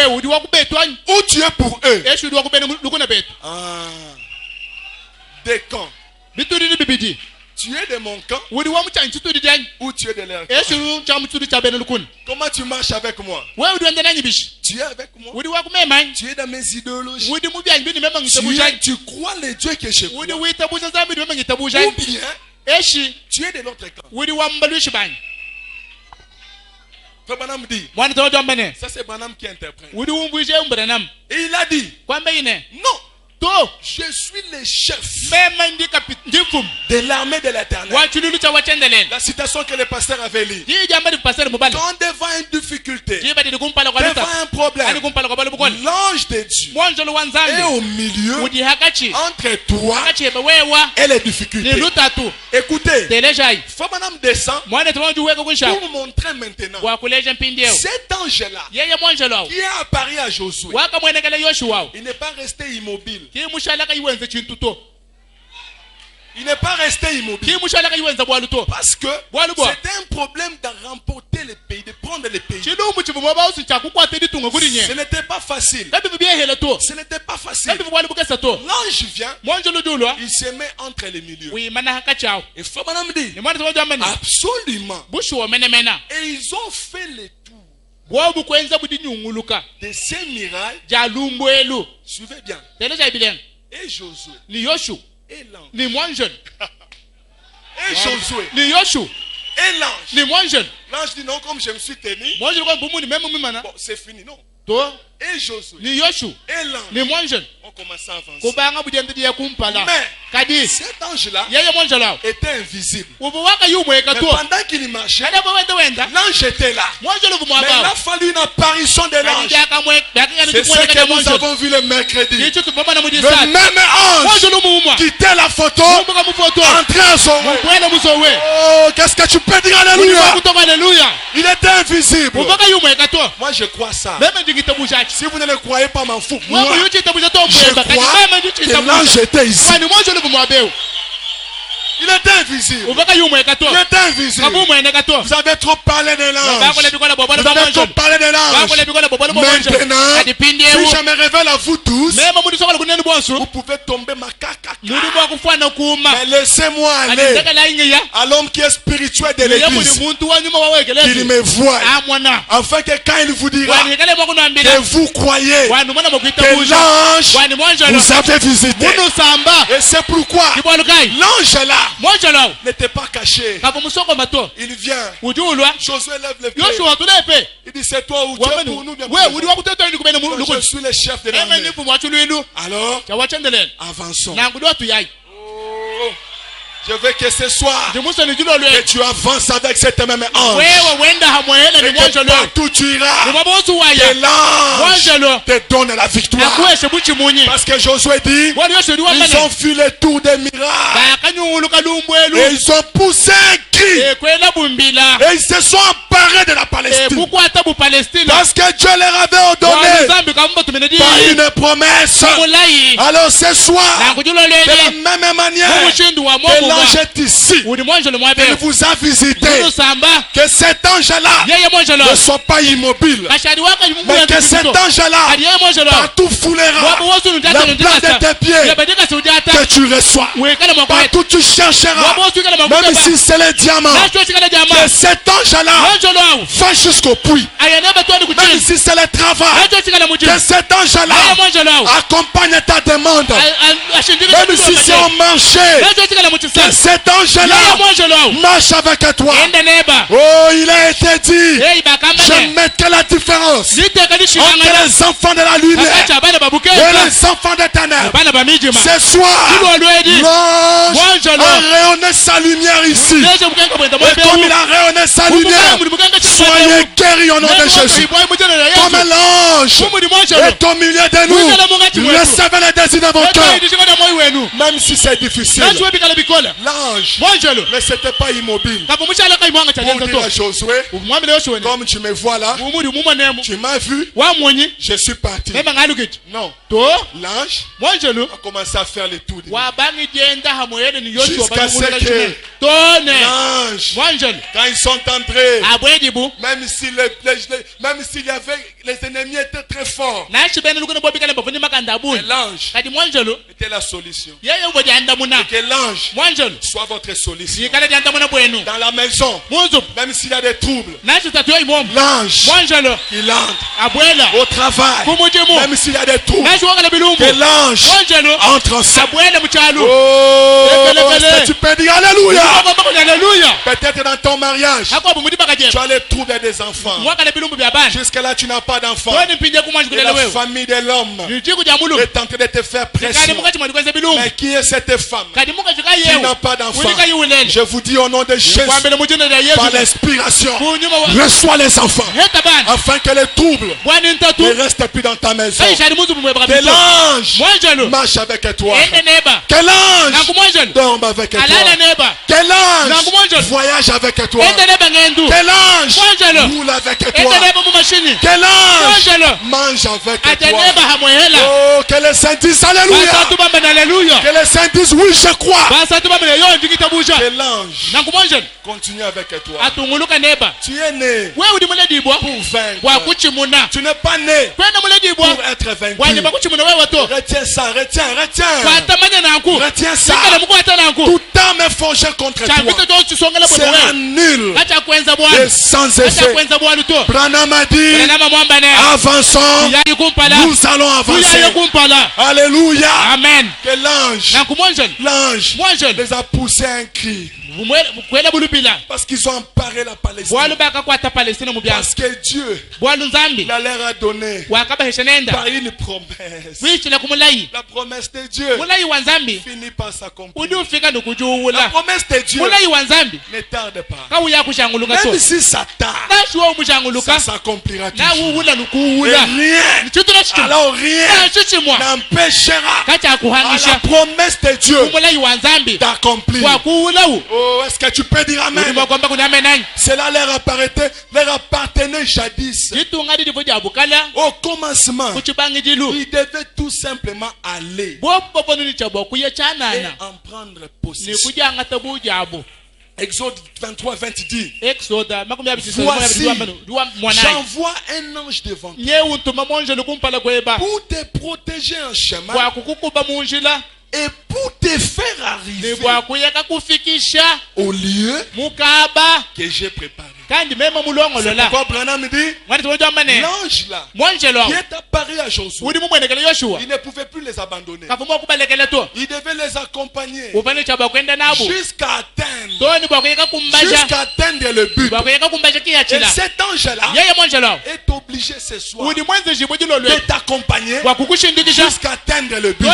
tu es pour eux? Des camps. Tu es de mon camp ou tu es de leur camp? Comment tu marches avec moi? Tu es avec moi? Tu es dans mes idéologies? Tu crois les dieux que je crois? Ou bien tu es de notre camp? Frère Branham dit, ça c'est Branham qui interprète. Et il a dit, non, je suis le chef de l'armée de l'Éternel. La citation que le pasteur avait lue. Quand devant une difficulté, devant un problème, l'ange de Dieu est au milieu entre toi et les difficultés. Écoutez, Fabanam descend pour montrer maintenant cet ange-là qui est apparu à Josué. Il n'est pas resté immobile. Il n'est pas resté immobile. Parce que c'était un problème de remporter le pays, de prendre le pays. Ce n'était pas facile. Ce n'était pas facile. L'ange vient, il se met entre les milieux. Et Fabanam dit, absolument. Et ils ont fait le tour de ces miracles. Suivez bien. Et Josué. Et l'ange. Et Josué. Et l'ange. L'ange dit non, comme je me suis tenu. Bon, c'est fini, non. Et Josué. Et l'ange. On commence à avancer. Mais cet ange-là était invisible. Mais pendant qu'il marchait, l'ange était là. Mais il a fallu une apparition de l'ange. C'est ce que nous avons vu le mercredi. Le même ange quittait la photo, entrait à son rôle. Oh, qu'est-ce que tu peux dire? Alléluia. Il était invisible. Moi je crois ça. Si vous ne le croyez pas, m'en fous. Moi, je crois que l'ange était ici. Il était invisible. Il était invisible. Vous avez trop parlé de l'ange. Vous avez trop parlé de l'ange. Maintenant, si je me révèle à vous tous, vous pouvez tomber ma caca. Mais laissez-moi aller à l'homme qui est spirituel de l'église, qu'il me voie, afin que quand il vous dira que vous croyez que l'ange vous avait visité. Et c'est pourquoi l'ange là n'était pas caché. Il vient. Josué lève le pied. Il dit, c'est toi ou tu es pour nous, bien sûr. Je suis le chef de l'armée. Alors, avançons. Je veux que ce soir, que tu avances avec cette même ange. Et que partout tu iras, que l'ange te donne la victoire. Parce que Josué dit, ils ont fui le tour des miracles. Et ils ont poussé un cri. Et ils se sont emparés de la Palestine. Parce que Dieu leur avait ordonné par une promesse. Alors ce soir, de la même manière que l'ange est ici, il vous a visité, que cet ange-là ne soit pas immobile, mais que cet ange-là partout foulera la plante de tes pieds, que tu reçois. Partout tu chercheras, même si c'est le diamant, que cet ange-là va jusqu'au puits. Même si c'est le travail, que cet ange-là accompagne ta demande. Même si c'est au marché, que cet ange-là marche avec toi. Oh, il a été dit, je mettrai la différence entre les enfants de la lumière et les enfants des ténèbres. Ce soir, l'ange a rayonné sa lumière ici. Et comme il a rayonné sa lumière, soyez guéris au nom de Jésus. Comme l'ange est au milieu de nous, recevez les désirs de vos cœurs. Même si c'est difficile, l'ange ne s'était pas immobile. Pour dire à Josué, comme tu me vois là, tu m'as vu, je suis parti. Non, l'ange a commencé à faire les tours. Jusqu'à ce que l'ange, quand ils sont entrés, même s'il y avait, les ennemis étaient très forts, l'ange était la solution. Et que l'ange soit votre solution. Dans la maison, même s'il y a des troubles, l'ange, il entre. Au travail, même s'il y a des troubles, que l'ange entre en scène. Oh, tu peux dire alléluia. Peut-être dans ton mariage, tu as les troubles des enfants. Jusqu'à là, tu n'as pas d'enfants. Et la famille de l'homme est en train de te faire pression. Mais qui est cette femme qui n'a pas d'enfant? Je vous dis au nom de Jésus, par l'inspiration, reçois les enfants, afin que les troubles ne restent plus dans ta maison. Que l'ange marche avec toi. Que l'ange dorme avec toi. Que l'ange voyage avec toi. Que l'ange roule avec toi. Que l'ange mange avec toi. Oh, que les saints disent alléluia. Que les saints disent oui, je crois. Que l'ange continue avec toi. Tu es né pour vaincre. Tu n'es pas né pour être vaincu. Retiens ça, retiens ça. Toute arme forgée contre toi sera nulle et sans effet. Branham a dit, avançons, nous allons avancer. Alléluia. Amen. Que l'ange les a poussé un cri. Parce qu'ils ont emparé la Palestine. Parce que Dieu leur a donné par une promesse. La promesse de Dieu finit par s'accomplir. La promesse de Dieu ne tarde pas. Même si ça tarde, ça s'accomplira toujours. Et rien, alors rien n'empêchera à la promesse de Dieu d'accomplir. Oh, est-ce que tu peux dire amen? Cela leur appartenait jadis. Au commencement, ils devaient tout simplement aller et en prendre possession. Exode 23, 20 dit, voici, j'envoie un ange devant toi pour te protéger en chemin et pour te faire arriver au lieu que j'ai préparé. C'est pourquoi Branham me dit, l'ange là, qui est apparu à Josué, il ne pouvait plus les abandonner. Il devait les accompagner jusqu'à atteindre le but. Et cet ange-là est obligé ce soir de t'accompagner jusqu'à atteindre le but.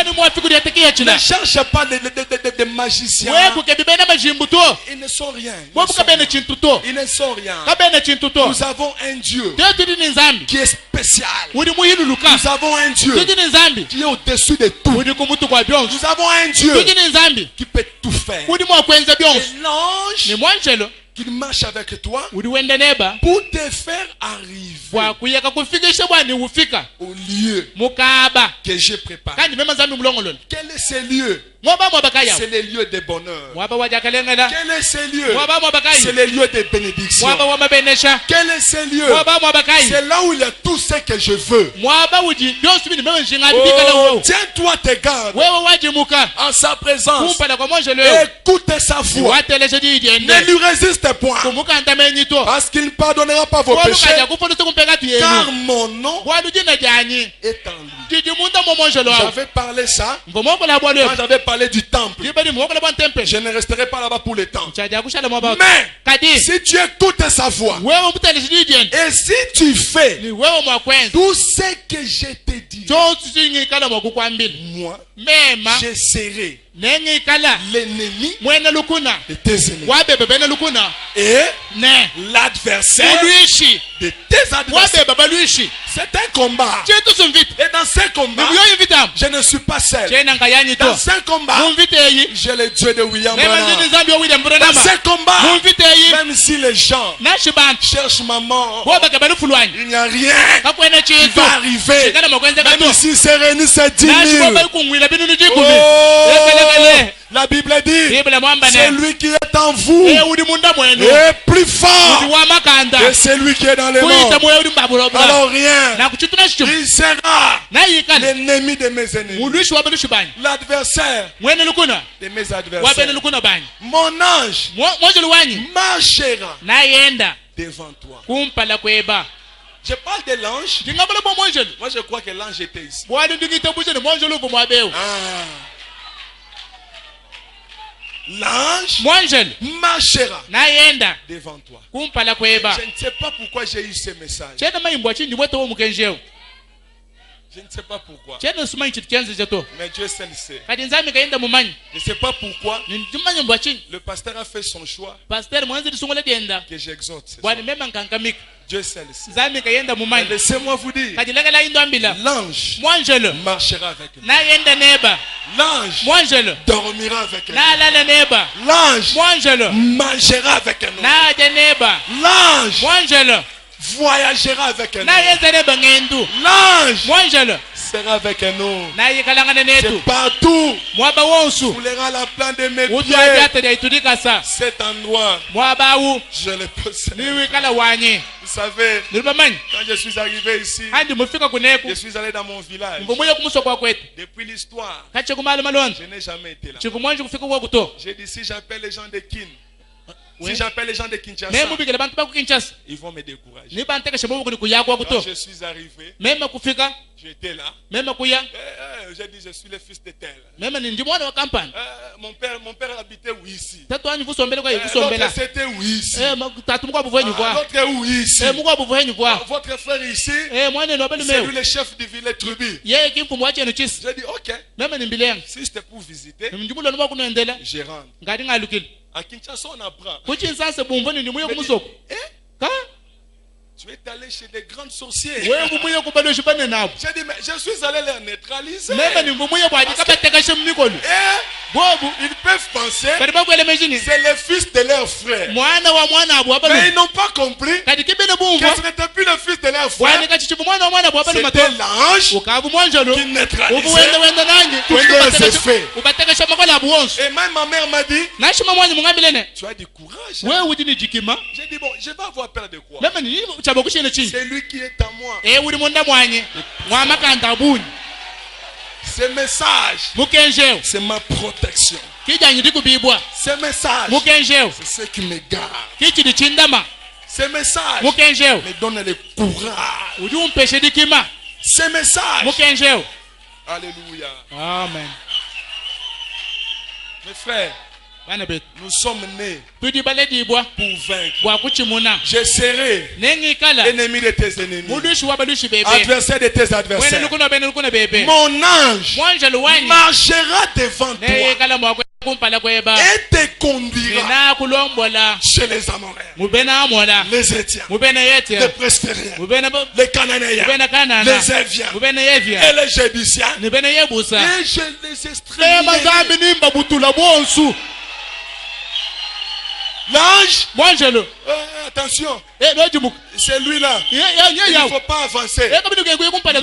Ne cherche pas des magiciens. Ils ne sont rien. Ils ne sont rien. Nous avons un Dieu qui est spécial. Nous avons un Dieu qui est au-dessus de tout. Nous avons un Dieu qui peut tout faire. Et l'ange qu'il marche avec toi pour te faire arriver au lieu que j'ai préparé. Quel est ce lieu? C'est le lieu de bonheur. Quel est ce lieu? C'est le lieu de bénédiction. Quel est ce lieu? C'est là où il y a tout ce que je veux. Oh, tiens-toi tes gardes en sa présence. Écoute sa voix. Ne lui résiste point, parce qu'il ne pardonnera pas vos péchés, car mon nom est en lui. J'avais parlé ça quand j'avais parlé du temple. Je ne resterai pas là-bas pour le temps. Mais si tu écoutes sa voix et si tu fais tout ce que je t'ai dit, moi je serai l'ennemi de tes ennemis et l'adversaire de tes adversaires. C'est un combat. Et dans ce combat, je ne suis pas seul. Dans ce combat, j'ai le Dieu de William Branham. Dans ce combat, même si les gens cherchent maman, il n'y a rien qui va arriver. Même si c'est réuni, c'est 10 000. La Bible dit, celui qui est en vous est plus fort que celui qui est dans les morts. Alors rien, il sera l'ennemi de mes ennemis, l'adversaire de mes adversaires. Mon ange marchera devant toi. Je parle de l'ange. Moi je crois que l'ange était ici. L'ange marchera devant toi. Je ne sais pas pourquoi j'ai eu ce message. Je ne sais pas pourquoi. Mais Dieu seul sait. Je ne sais pas pourquoi. Le pasteur a fait son choix que j'exhorte. Dieu seul sait. Laissez-moi vous dire, l'ange marchera avec nous. L'ange dormira avec nous. L'ange mangera avec nous. L'ange voyagera avec nous. L'ange sera avec nous. C'est partout. Foulera la plante de mes pieds. Cet endroit, je le possède. Vous savez, quand je suis arrivé ici, je suis allé dans mon village. Depuis l'histoire, je n'ai jamais été là. J'ai dit, si j'appelle les gens de Kin, si j'appelle les gens de Kinshasa, ils vont me décourager. Quand je suis arrivé, j'étais là. J'ai dit, je suis le fils de tel. Mon père habitait où ici? L'autre c'était où ici? L'autre où ici? Votre frère ici, c'est lui le chef du village tribu. J'ai dit, ok. Si c'était pour visiter, je rentre. À Kinshasa, on apprend. Tu es allé chez des grands sorciers. J'ai dit, mais je suis allé les neutraliser. Ils peuvent penser c'est le fils de leur frère. Mais ils n'ont pas compris que ce n'était plus le fils de leur frère. C'était l'ange qui neutralisait tous leurs effets. Et même ma mère m'a dit, tu as du courage. J'ai dit, bon, je vais avoir peur de quoi? C'est lui qui est en moi. Ce message, c'est ma protection. Ce message, c'est ce qui me garde. Ce message me donne le courage. Ce message. Alléluia. Amen. Mes frères, nous sommes nés pour vaincre. Je serai ennemi de tes ennemis, adversaire de tes adversaires. Mon ange marchera devant toi et te conduira chez les Amoréens, les Étiens, les Presbytériens, les Cananéens, les Éviens et les Jébusiens. Et je les exterminerai. L'ange, attention, c'est lui là. Il ne faut pas avancer.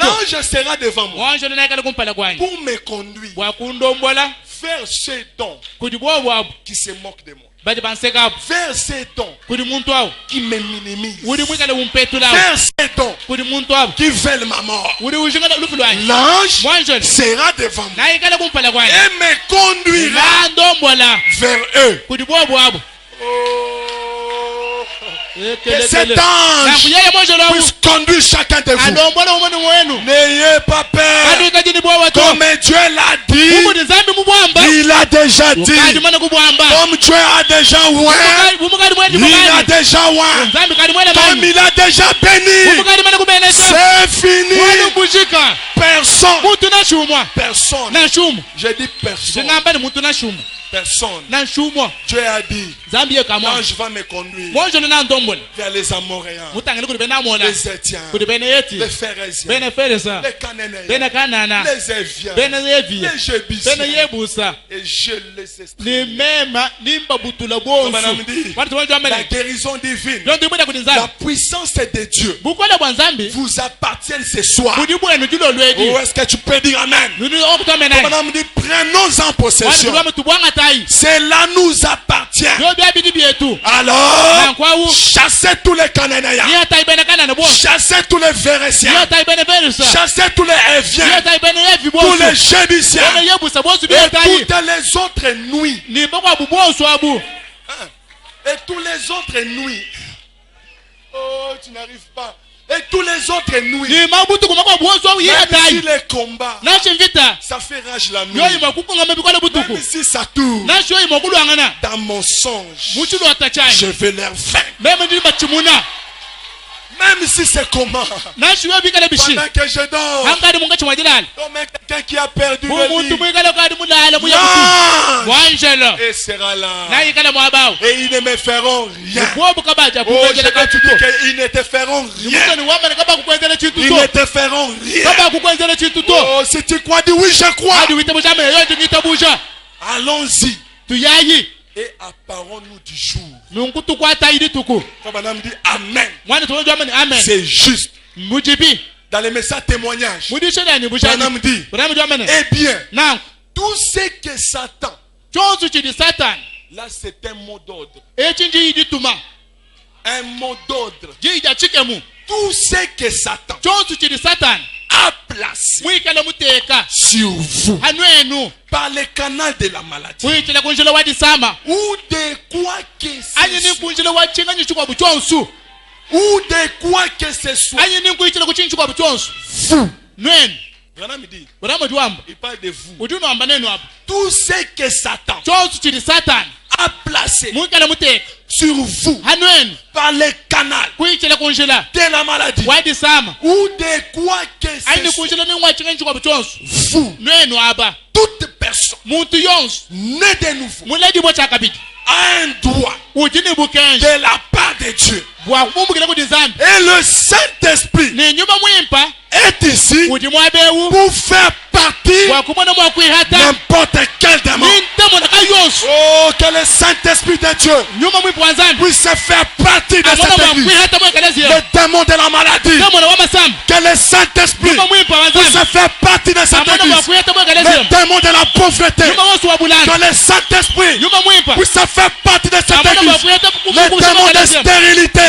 L'ange sera devant moi pour me conduire vers ces dons qui se moquent de moi, vers ces dons qui me minimisent, vers ces dons qui veulent ma mort. L'ange sera devant moi et me conduira vers eux. Que cet ange puisse conduire chacun de vous. N'ayez pas peur. Comme Dieu l'a dit, il a déjà dit. Comme Dieu a déjà oint, il a déjà oint. Comme il a déjà béni, c'est fini. Personne. Je dis personne. Personne. Dieu a dit, l'ange va me conduire vers les Amoréens, les Étiens, les Phérésiens, les Cananéens, les Éviens, les Jébusiens, et je les extrémis. La guérison divine, la puissance de Dieu vous appartient ce soir. Où est-ce que tu peux dire Amen? Prenons en possession. Cela nous appartient. Alors, chassez tous les Cananéens, chassez tous les Phérésiens, chassez tous les Éviens, tous les Jébusiens et toutes les autres nuits. Et tous les autres nuits. Oh, tu n'arrives pas. Et tous les autres nuits, même si les combats, ça fait rage la nuit, même si ça tourne, dans mon songe, je vais leur vaincre. Même si c'est comment, pendant que je dors, comme quelqu'un qui a perdu le lit, l'ange et sera là, et ils ne me feront rien. Oh, je vais te dire qu'ils ne te feront rien. Ils ne te feront rien. Oh, si tu crois, dis oui, je crois. Allons-y. Et apparons-nous du jour. Madame dit Amen. C'est juste. Dans les messages témoignages, Madame dit, eh bien, tout ce que Satan, là c'est un mot d'ordre. Un mot d'ordre. Tout ce que Satan a placé sur vous par le canal de la maladie ou de quoi que ce soit, ou de quoi que ce soit, vous. Il parle de vous. Tout ce que Satan a placé sur vous par le canal de la maladie ou de quoi que ce soit, vous, toute personne née de nouveau a un droit de la part de Dieu. Et le Saint-Esprit est ici pour faire partie n'importe quel démon. Oh, que le Saint-Esprit de Dieu puisse faire partie de cette église. Le démon de la maladie, que le Saint-Esprit puisse faire partie de cette église. Le démon de la pauvreté, que le Saint-Esprit puisse faire partie de cette église. Le démon de stérilité,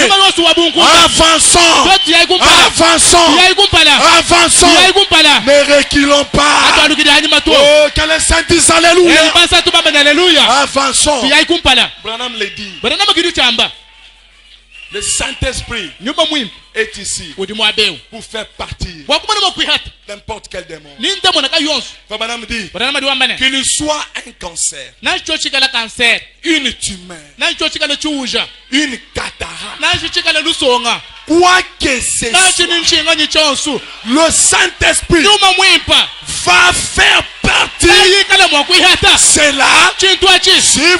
avançons, ne reculons pas. Oh, que le Saint dise Alléluia. Avançons. Branham le dit. Le Saint-Esprit est ici pour faire partir n'importe quel démon. Qu'il soit un cancer, une tumeur, une cataracte, quoi que ce soit, le Saint-Esprit va faire partie. C'est là, si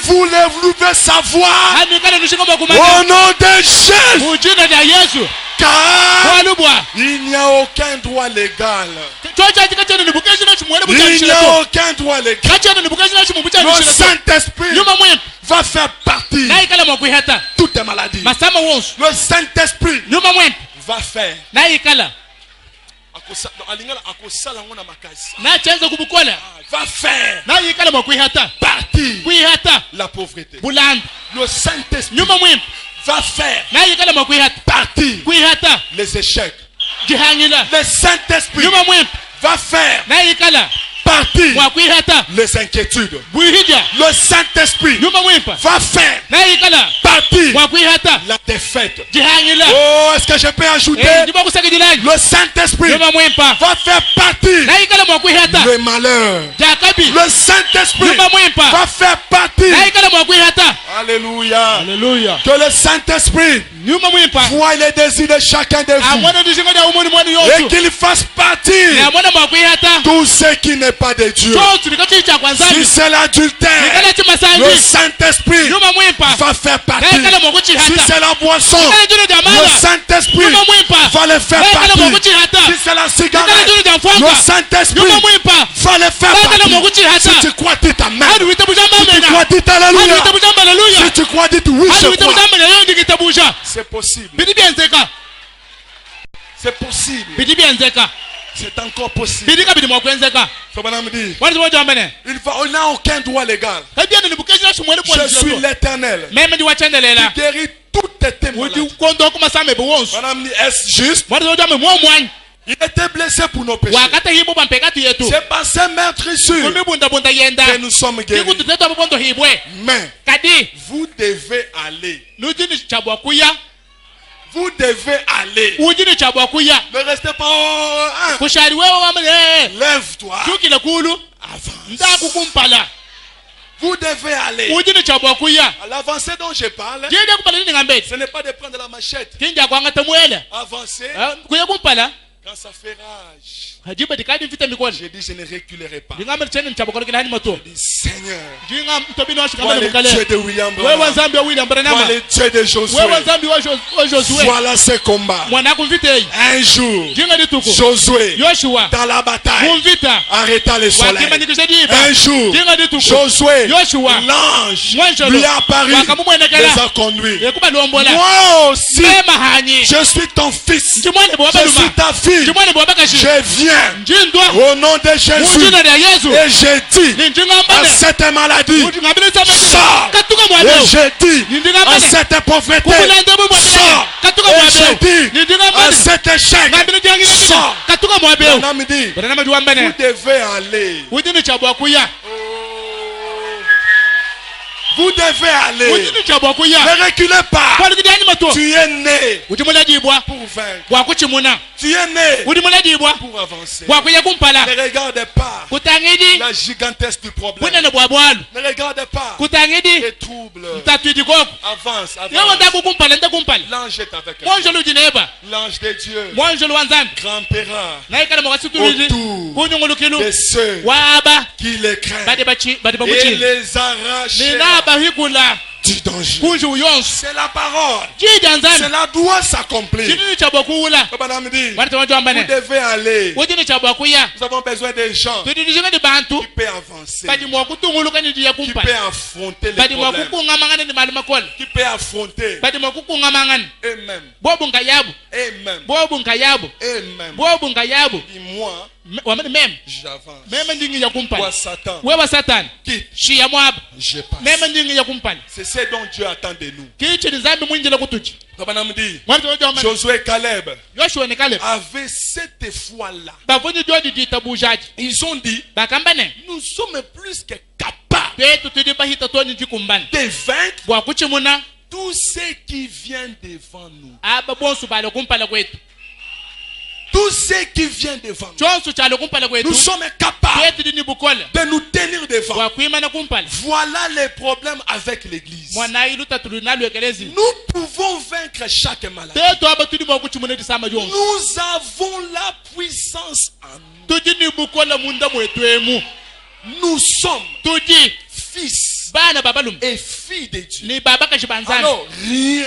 vous voulez savoir, au nom de Jésus, car il n'y a aucun droit légal. Il n'y a aucun droit légal. Le Saint-Esprit va faire partie toutes les maladies. Le Saint-Esprit va faire va faire partie la pauvreté. Le Saint-Esprit va faire partie les échecs. Le Saint-Esprit va faire partie les inquiétudes. Le Saint-Esprit va faire partie la défaite. Oh, est-ce que je peux ajouter? Le Saint-Esprit va faire partie le malheur. Le Saint-Esprit va faire partie. Alléluia. Alléluia. Que le Saint-Esprit voit les désirs de chacun de vous et qu'il fasse partie tout ce qui n'est pas de Dieu. Si c'est l'adultère, le Saint-Esprit va faire partie. Si c'est la boisson, le Saint-Esprit va le faire partie. Si c'est la cigarette, le Saint-Esprit va le faire partie. Si tu crois, dites Amen. Si tu crois, dites Alléluia. Si tu crois, dites oui, je crois. C'est possible. C'est possible. C'est encore possible. Il n'a aucun droit légal. Je suis l'Éternel qui guérit toutes tes maladies. Madame dit, est-ce juste? Il était blessé pour nos péchés. C'est par ses meurtrissures que nous sommes guéris. Mais vous devez aller. Vous devez aller. Ne restez pas. Lève-toi. Avance. Vous devez aller. À l'avancée dont je parle, ce n'est pas de prendre la machette. Avancer. Quand ça fait rage, j'ai dit je ne reculerai pas. J'ai dit Seigneur, toi le Dieu de William Branham, toi le Dieu de Josué, voilà ce combat. Un jour, Josué dans la bataille arrêta le soleil. Un jour, Josué, l'ange lui a apparu, les a conduits. Moi aussi, je suis ton fils, je suis ta fille. Je viens au nom de Jésus et je dis à cette maladie, sors. Et je dis à cette pauvreté, sors. Et je dis à cet échec, sors. Madame dit, vous devez aller. Vous devez aller. Ne reculez pas. Tu es né pour vaincre. Tu es né pour avancer. Ne regardez pas la gigantesque du problème. Ne regardez pas les troubles. Avance, avance. L'ange est avec toi. L'ange de Dieu grimpera autour de ceux qui les craignent et les arrachera du danger. C'est la parole. Cela doit s'accomplir. Madame dit, vous devez aller. Nous avons besoin des gens qui peuvent avancer, qui peuvent affronter les problèmes, qui peuvent affronter eux-mêmes. Et moi, j'avance. Toi, Satan, quitte. Je passe. C'est ce dont Dieu attend de nous. Madame dit, Josué et Caleb avaient cette foi-là. Ils ont dit, nous sommes plus que capables de vaincre tout ce qui vient devant nous. Tout ce qui vient devant nous. Nous sommes capables de nous tenir devant. Voilà les problèmes avec l'église. Nous pouvons vaincre chaque maladie. Nous avons la puissance en nous. Nous sommes fils et filles de Dieu. Alors rien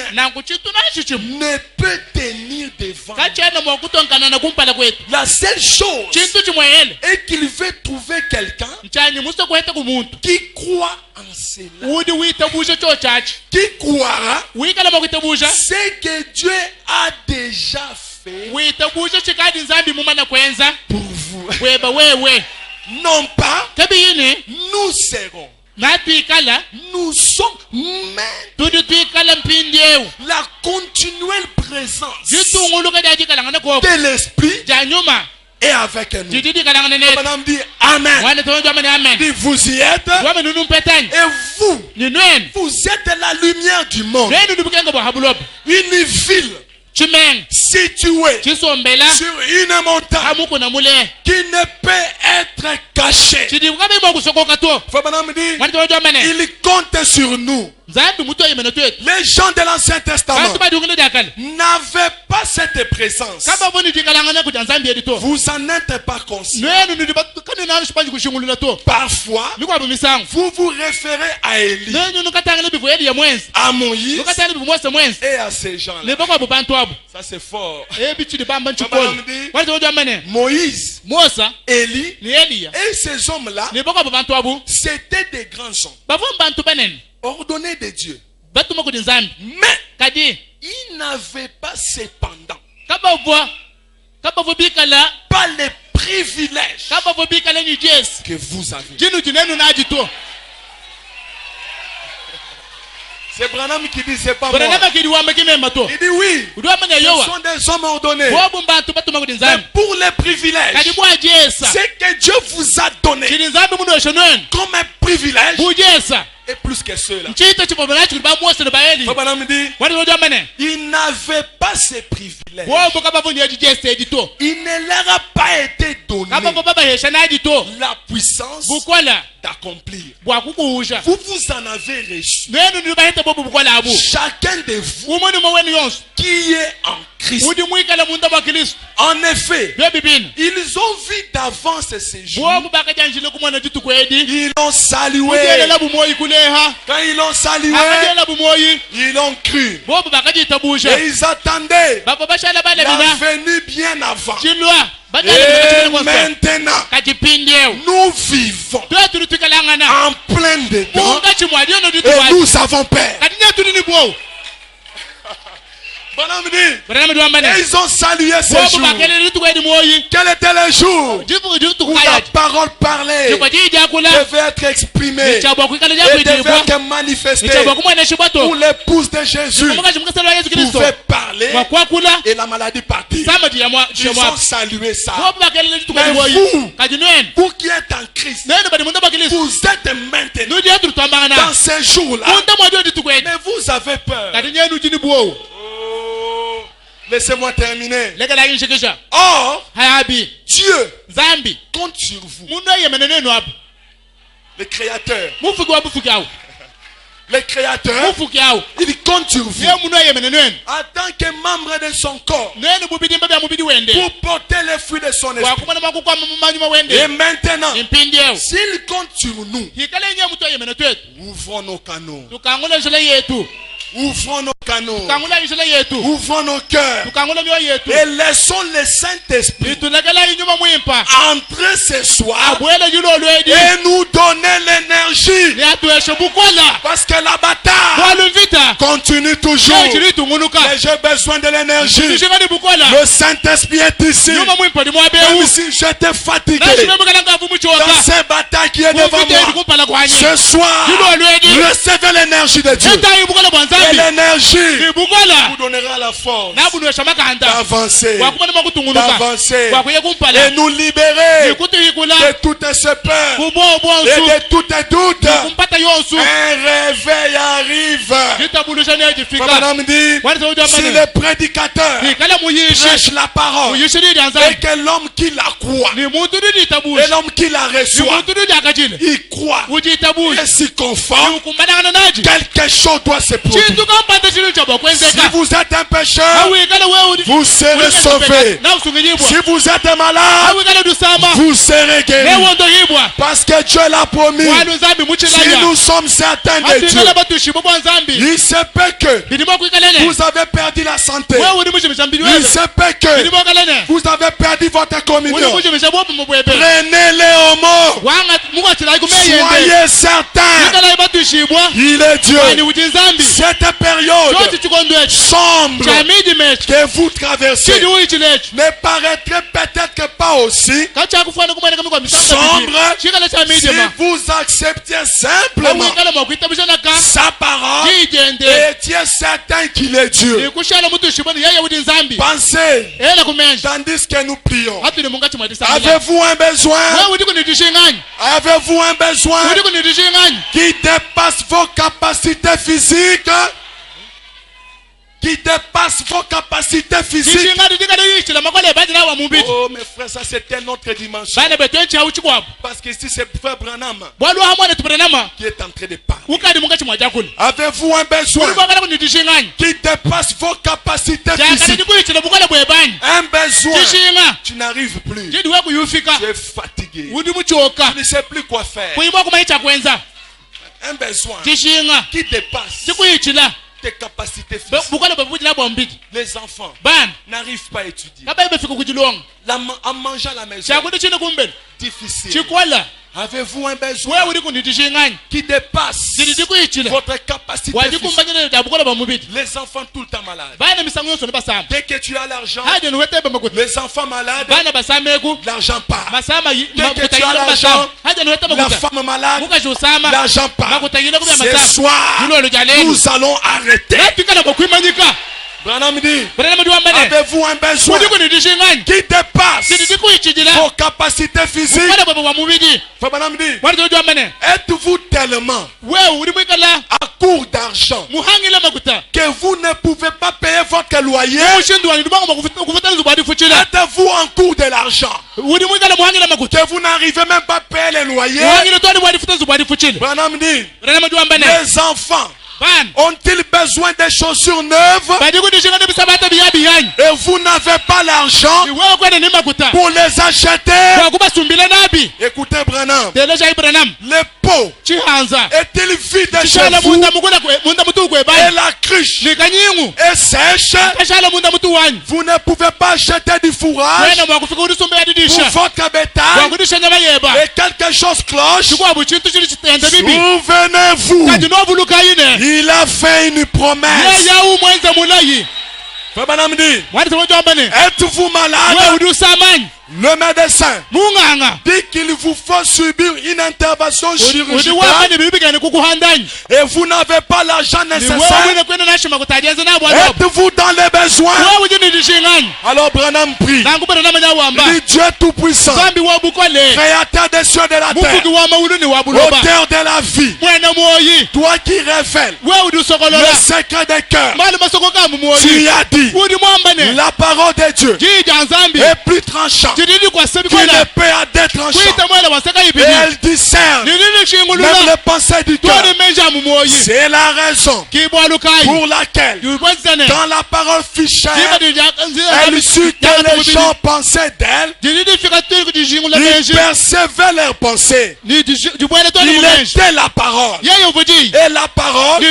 ne peut tenir devant. La seule chose est qu'il veut trouver quelqu'un qui croit en cela, qui croira ce que Dieu a déjà fait pour vous. Non pas nous serons. Nous sommes même la continuelle présence de l'Esprit et avec nous. Madame dit Amen. Dit, vous y êtes et vous êtes la lumière du monde. Une ville située sur une montagne qui ne peut être cachée. Il compte sur nous. Les gens de l'Ancien Testament n'avaient pas cette présence. Vous en êtes pas conscient. Parfois, vous vous référez à Élie, à Moïse et à ces gens-là. Ça c'est fort. Moïse, Élie et ces hommes-là, c'était des grands hommes ordonnés de Dieu. Mais ils n'avaient pas cependant pas les privilèges que vous avez. C'est Branham qui dit c'est pas moi. Il dit oui. Ce sont des hommes ordonnés. Mais pour les privilèges, c'est que Dieu vous a donné comme un privilège et plus que ceux-là. Il n'avait pas ces privilèges. Il ne leur a pas été donné la puissance d'accomplir. Vous en avez reçu. Chacun de vous qui est en Christ. En effet, ils ont vu d'avance ces jours. Ils l'ont salué. Quand ils l'ont salué, ils l'ont cru. Et ils attendaient la venue bien avant. Et maintenant, nous vivons en plein dedans et nous avons peur. Et ils ont salué ce jour. Quel était le jour où la parole parlée devait être exprimée et devait être manifestée, où l'épouse de Jésus pouvait parler et la maladie partit. Ils ont salué ça. Mais vous qui êtes en Christ, vous êtes maintenant dans ces jours-là, mais vous avez peur. Laissez-moi terminer. Or, Dieu compte sur vous. Le Créateur. Le Créateur, il compte sur vous en tant que membre de son corps pour porter les fruits de son esprit. Et maintenant, s'il compte sur nous, ouvrons nos canaux. Ouvrons nos canaux. Ouvrons nos cœurs. Et laissons le Saint-Esprit entrer ce soir et nous donner l'énergie. Parce que la bataille continue toujours. Mais j'ai besoin de l'énergie. Le Saint-Esprit est ici. Même si j'étais fatigué dans cette bataille qui est devant moi, ce soir, recevez l'énergie de Dieu. Et l'énergie vous donnera la force d'avancer et nous libérer de toutes ces peurs et de tous tes doutes. Un réveil arrive. Madame dit, si le prédicateur prêche la parole et que l'homme qui la croit et l'homme qui la reçoit, il croit et s'y conforme, quelque chose doit se produire. Si vous êtes un pécheur, vous serez sauvé. Si vous êtes malade, vous serez guéri. Parce que Dieu l'a promis. Si nous sommes certains de Dieu, il se peut que vous avez perdu la santé. Il se peut que vous avez perdu votre communion. Prenez-les au mot. Soyez certains. Il est Dieu. Cette période sombre que vous traversez ne paraîtrait peut-être pas aussi sombre si vous acceptiez simplement sa parole et étiez certain qu'il est Dieu. Pensez, tandis que nous prions, avez-vous un besoin? Avez-vous un besoin qui dépasse vos capacités physiques? Qui dépasse vos capacités physiques. Oh mes frères, ça c'est une autre dimension. Parce que ici c'est frère Branham qui est en train de parler. Avez-vous un besoin qui dépasse vos capacités physiques? Un besoin, tu n'arrives plus. Tu es fatigué. Tu ne sais plus quoi faire. Un besoin qui dépasse tes capacités physiques. Les enfants n'arrivent pas à étudier. En mangeant à la maison, difficile. Avez-vous un besoin qui dépasse votre capacité physique? Les enfants tout le temps malades. Dès que tu as l'argent, les enfants malades, l'argent part. Dès que tu as l'argent, la femme malade, l'argent part. Ce soir, nous allons arrêter. Branham dit, avez-vous un besoin qui dépasse vos capacités physiques? Branham dit, êtes-vous tellement à court d'argent que vous ne pouvez pas payer votre loyer? Êtes-vous en cours de l'argent que vous n'arrivez même pas à payer les loyers? Branham dit, les enfants ont-ils besoin de chaussures neuves et vous n'avez pas l'argent pour les acheter? Écoutez Branham, les pots est-il vide chez vous et la cruche est sèche? Vous ne pouvez pas acheter du fourrage pour votre bétail et quelque chose cloche. Souvenez-vous, il a fait une promesse. Êtes-vous malade? Le médecin dit qu'il vous faut subir une intervention chirurgicale et vous n'avez pas l'argent nécessaire. Êtes-vous dans les besoins? Alors Branham prie. Le Dieu Tout-Puissant, Créateur des cieux et de la terre, Auteur de la vie, toi qui révèles le secret des cœurs, tu as dit la parole de Dieu est plus tranchante qui ne peut être tranchant et elle discerne même les pensées du cœur. C'est la raison pour laquelle dans la parole fichée elle sut que les gens pensaient d'elle. Ils percevaient leurs pensées. Il était la parole et la parole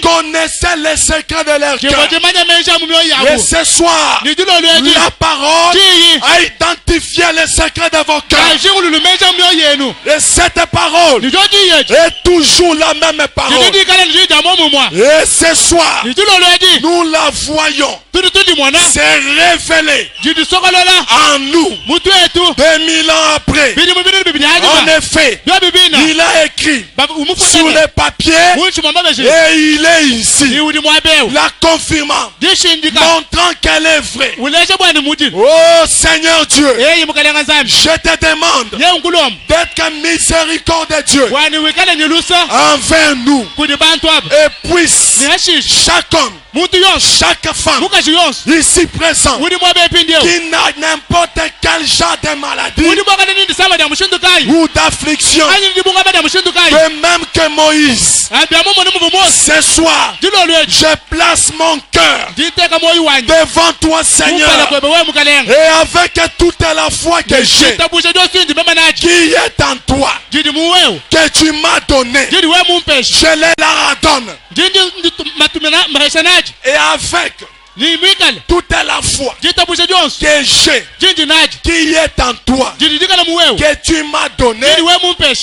connaissait les secrets de leur cœur. Et ce soir la parole a identifié les secrets de vos cœurs. Et cette parole est toujours la même parole. Et ce soir, nous la voyons s'est révélé en nous 2000 ans après. En effet, il a écrit sur les papiers et il est ici, la confirmant, montrant qu'elle est vraie. Oh Seigneur Dieu, je te demande d'être miséricordieux Dieu envers nous et puisse chaque homme, chaque femme ici présent qui n'a n'importe quel genre de maladie ou d'affliction, de même que Moïse, ce soir je place mon cœur devant toi Seigneur, et avec toute la foi que j'ai qui est en toi, que tu m'as donné, je les la redonne. Et avec toute la foi que j'ai qui est en toi, que tu m'as donné,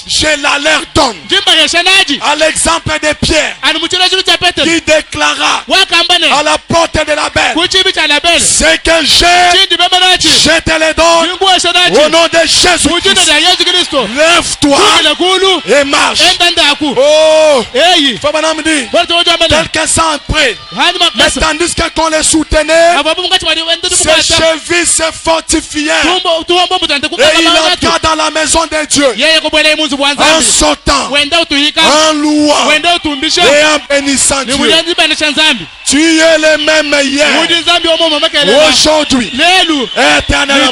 je la leur donne. À l'exemple de Pierre qui déclara à la porte de la belle, ce que j'ai, je te le donne au nom de Jésus-Christ. Lève-toi et marche. Oh, quelques temps après, mais tandis que qu'on les soutenait, ses chevilles se fortifièrent et il entra dans la maison de Dieu en sautant, en louant et en bénissant Dieu. Tu es le même hier, aujourd'hui, éternellement.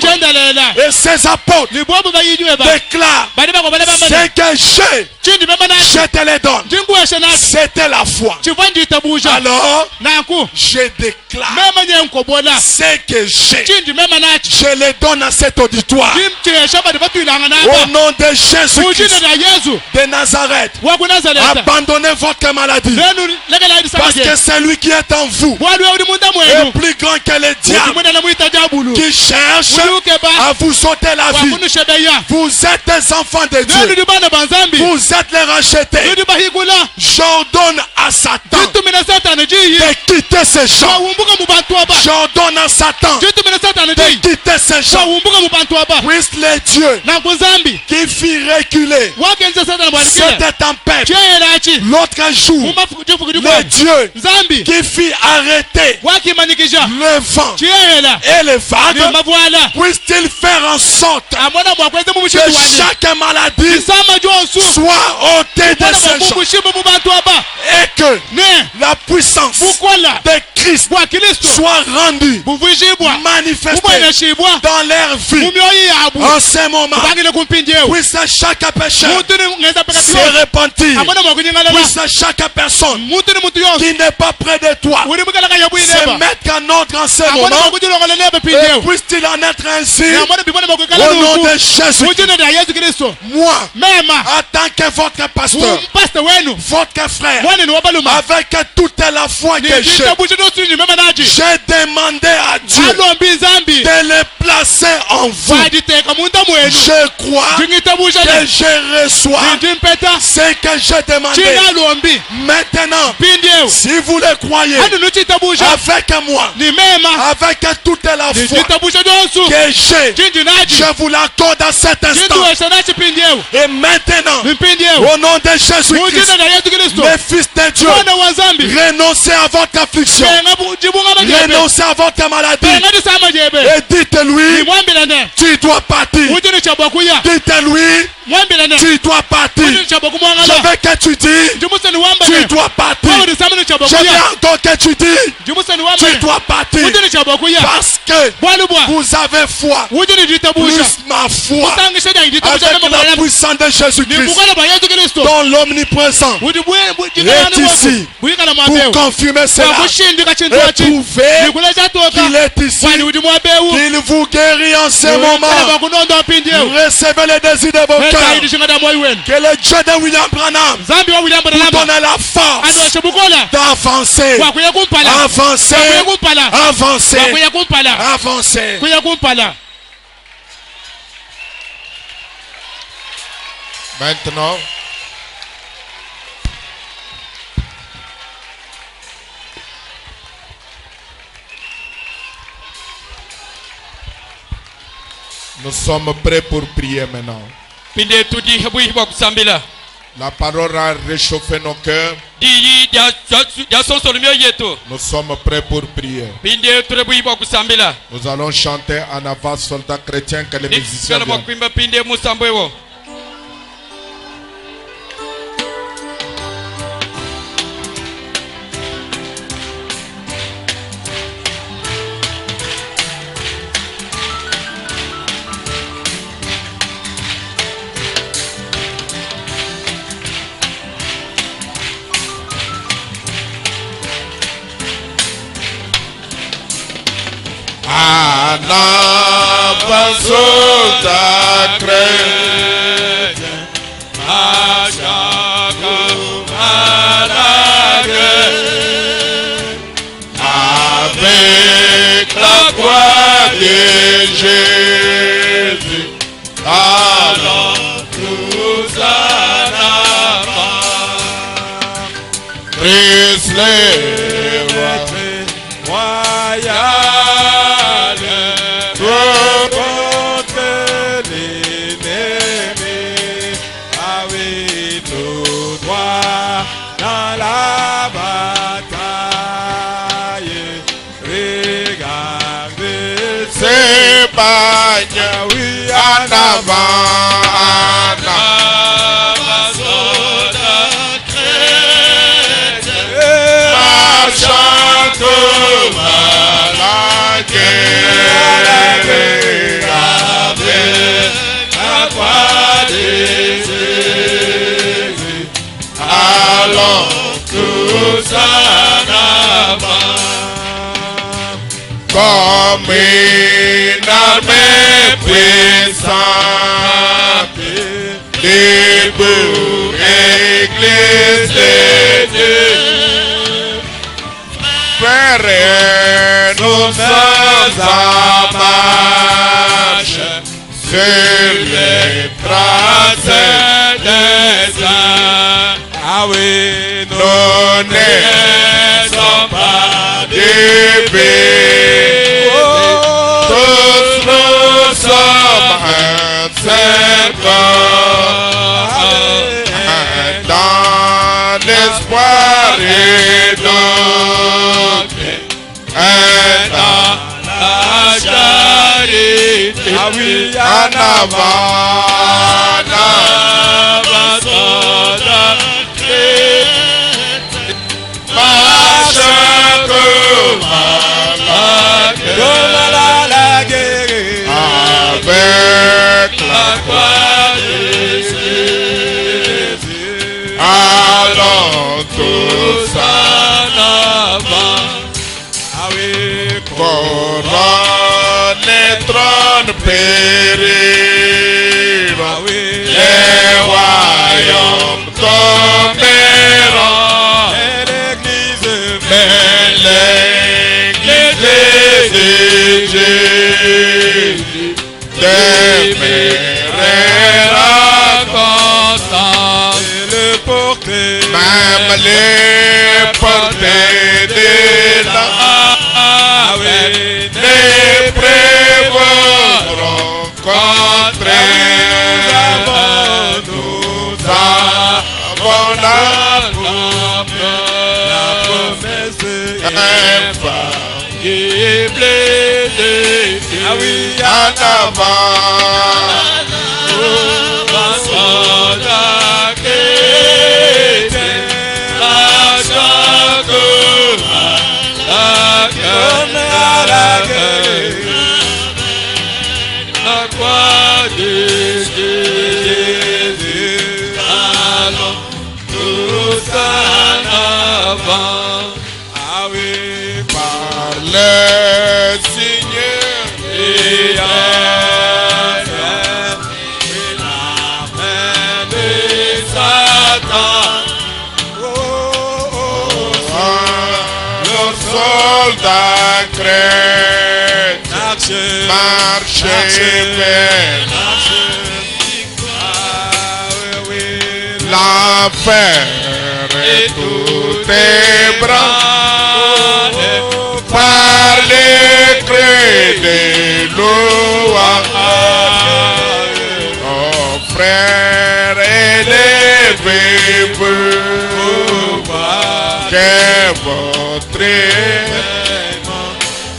Et ces apôtres déclarent ce que j'ai, je te le donne. C'était la foi. Alors, je déclare ce que j'ai, je le donne à cet auditoire au nom de Jésus-Christ de Nazareth. Abandonnez votre maladie, parce que celui qui est en vous est plus grand que le diable qui cherche à vous ôter la vie. Vous êtes des enfants de Dieu, vous êtes les rachetés. J'ordonne à Satan de quitter ces gens. J'ordonne à Satan de quitter ces gens. Puisse les dieux qui fit reculer cette tempête l'autre jour, les dieux qui fit arrêter le vent et les vagues, puisse-t-il faire en sorte que chaque maladie soit ôtée de ces gens et que la puissance de Christ soit rendue manifestée dans leur vie en ce moment. Puisse chaque péché se repentir, puisse chaque personne qui n'est pas près de toi se mettre en ordre en ce moment, et puisse-t-il en être ainsi au nom de Jésus. Moi, en tant que votre pasteur, votre frère, avec toute la foi que j'ai demandé à Dieu de les placer en vous. Je crois que je reçois ce que j'ai demandé. Maintenant, si vous le croyez avec moi, avec toute la foi que j'ai, je vous l'accorde à cet instant. Et maintenant, au nom de Jésus-Christ, mes fils de Dieu, renoncez à votre affliction, renoncez à votre maladie et dites-lui, tu dois partir. Dites-lui, tu dois partir. Je veux que tu dis, tu dois partir. Je veux encore que tu dis, tu dois partir. Parce que vous avez foi, plus ma foi, avec la puissance de Jésus-Christ, dont l'omniprésent est ici pour confirmer cela et prouver qu'il est ici, qu'il vous guérit en ce moment. Recevez les désirs de vos cœurs. Que le Dieu de William Branham vous donne la force d'avancer, avancer, avancer, avancer. Maintenant, Nous sommes prêts pour prier maintenant. La parole a réchauffé nos cœurs. Nous sommes prêts pour prier. Nous allons chanter en avant, soldats chrétiens, que les musiciens viennent. Soldat chrétien, à chaque malade, avec la croix de Jésus, allons tous en avant. Christ le roi royal. Oui, en avant, soldat chrétien, marchant comme à la guerre, avec la croix de Jésus, allons tous en avant. Comme une armée puissante, debout, Église de Dieu. Frères, nous sommes en marche sur les traces des saints. Ah oui, nous ne sommes pas divisés. Tous nous sommes un seul corps, dans l'espoir et doctrine, et dans la charité. Ah oui, en avant, soldat chrétien, marche comme la guerre, avec la croix de Jésus, allons tous en avant. Ah oui, couronne et trône périront. Ah oui, les royaumes tomberont. Et l'église de Jésus demeurera constant. Et le porter, même les portées de l'âme, ne prévaudront contre nous. Avons la promesse ah oui, en avant, soldat chrétien, marchant comme à la guerre, la croix de Jésus, allons tous en avant. Ah oui, par le Seigneur et la main de Satan. Le soldat chrétien marchait vers l'enfer et tout est branlé par les cris de louange.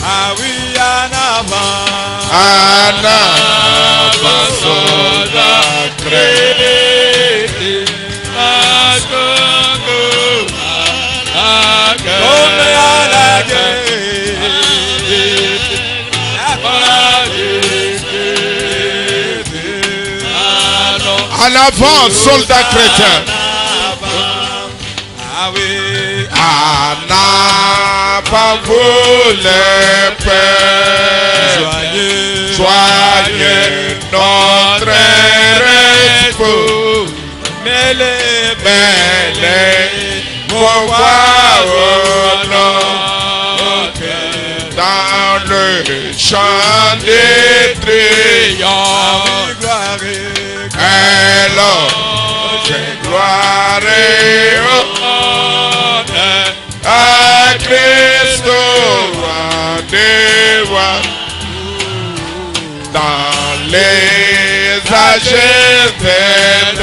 Ah oui, en avant. En avant, soldat créé. Tourne à la guerre. En avant, soldats chrétiens. Ah oui. En avant, vous les pères. Soignez notre espoir. Mêlez, vos voix au nom. Dans le chant des triomphes. Alors, gloire et honneur à Christ roi des rois. Dans les âges éternels,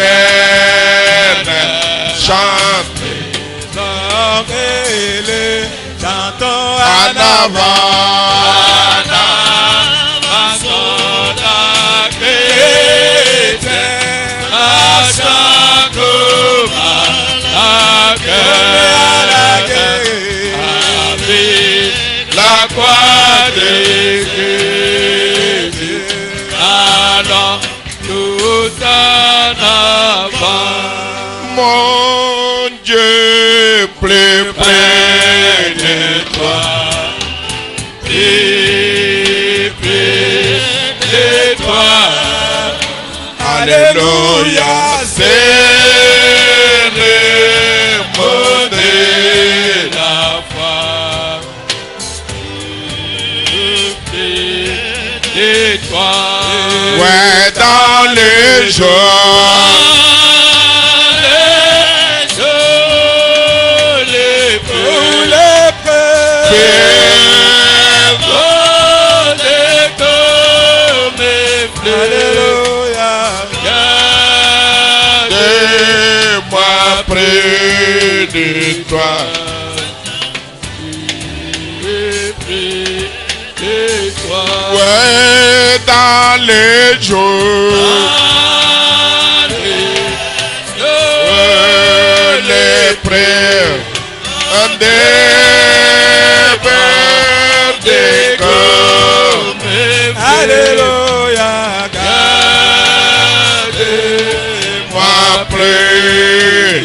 chantez, chantons en avant. La croix de Jésus, alors tout en avant. Mon Dieu, plus près de toi, plus près de toi. Alléluia, c'est le mot de la foi. Et toi, ouais, dans les jours, les Alléluia, gardez-moi près de toi. Ouais, dans les jours, les prières des comme Alléluia, gardez-moi près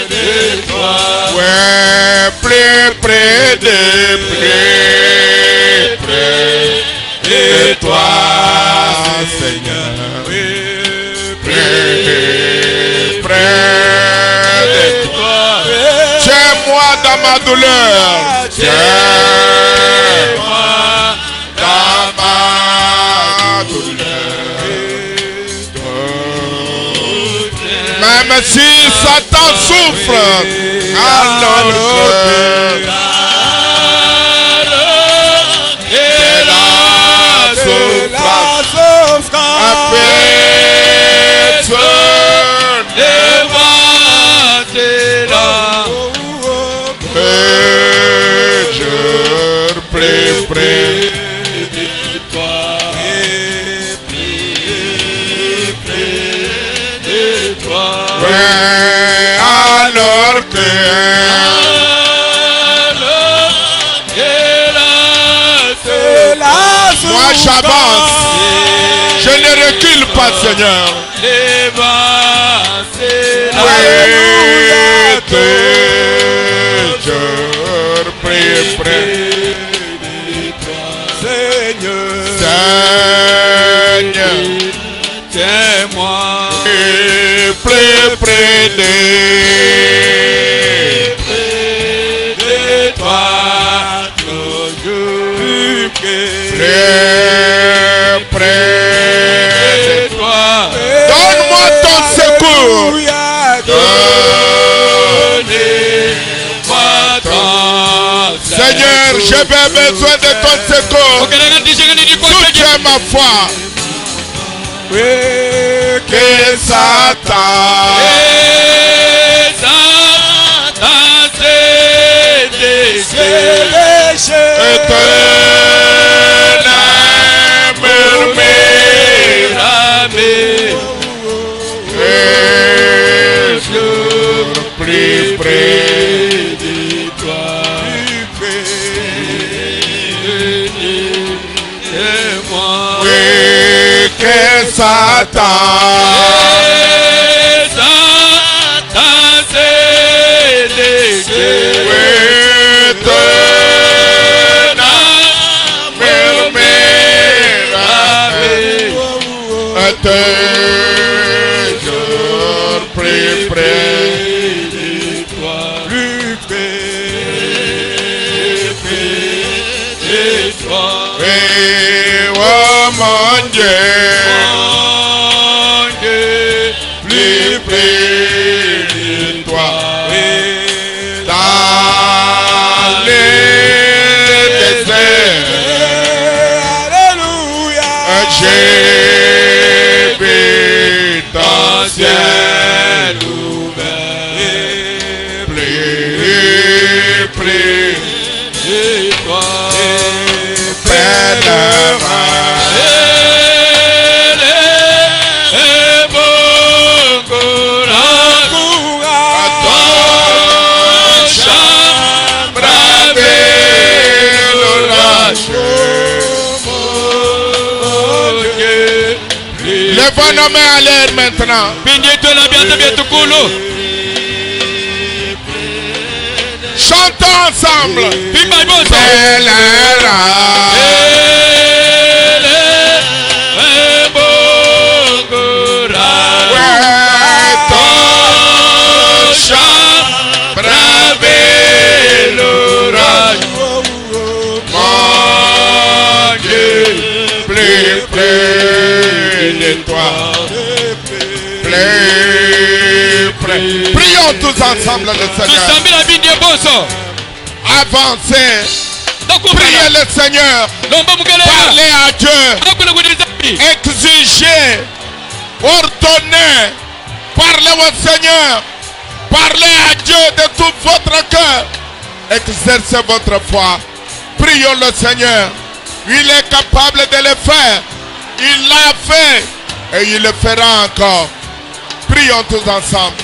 de toi. Ouais, plus près de toi, Seigneur. Près de toi. Tiens-moi dans ma douleur. Tiens-moi dans ma douleur. Même si Satan souffre, alors c'est la souffrance. Personne ne va là. Je prie près de toi. Ouais, alors que moi j'avance, je ne recule pas, Seigneur. Oui, je prie près de toi, Seigneur. Tiens-moi plus près de toi, toujours près de toi. Donne-moi ton secours. Donnez-moi ton Seigneur, j'ai besoin de ton secours. Soutiens ma foi. Oui, que Satan Satan. Satan s'est déguisé. Toujours plus près de toi, plus près de toi. Et oh mon Dieu, plus près de toi, dans les déserts, alléluia, j'ai vu ton ciel ouvert, plus près de toi, pèlerin. Lève nos mains à l'air maintenant. Chantons ensemble. De toi, prions tous ensemble le Seigneur. Avancez, priez le Seigneur, parlez à Dieu, exigez, ordonnez, parlez au Seigneur, parlez à Dieu de tout votre cœur, exercez votre foi, prions le Seigneur, il est capable de le faire. Il l'a fait et il le fera encore. Prions tous ensemble.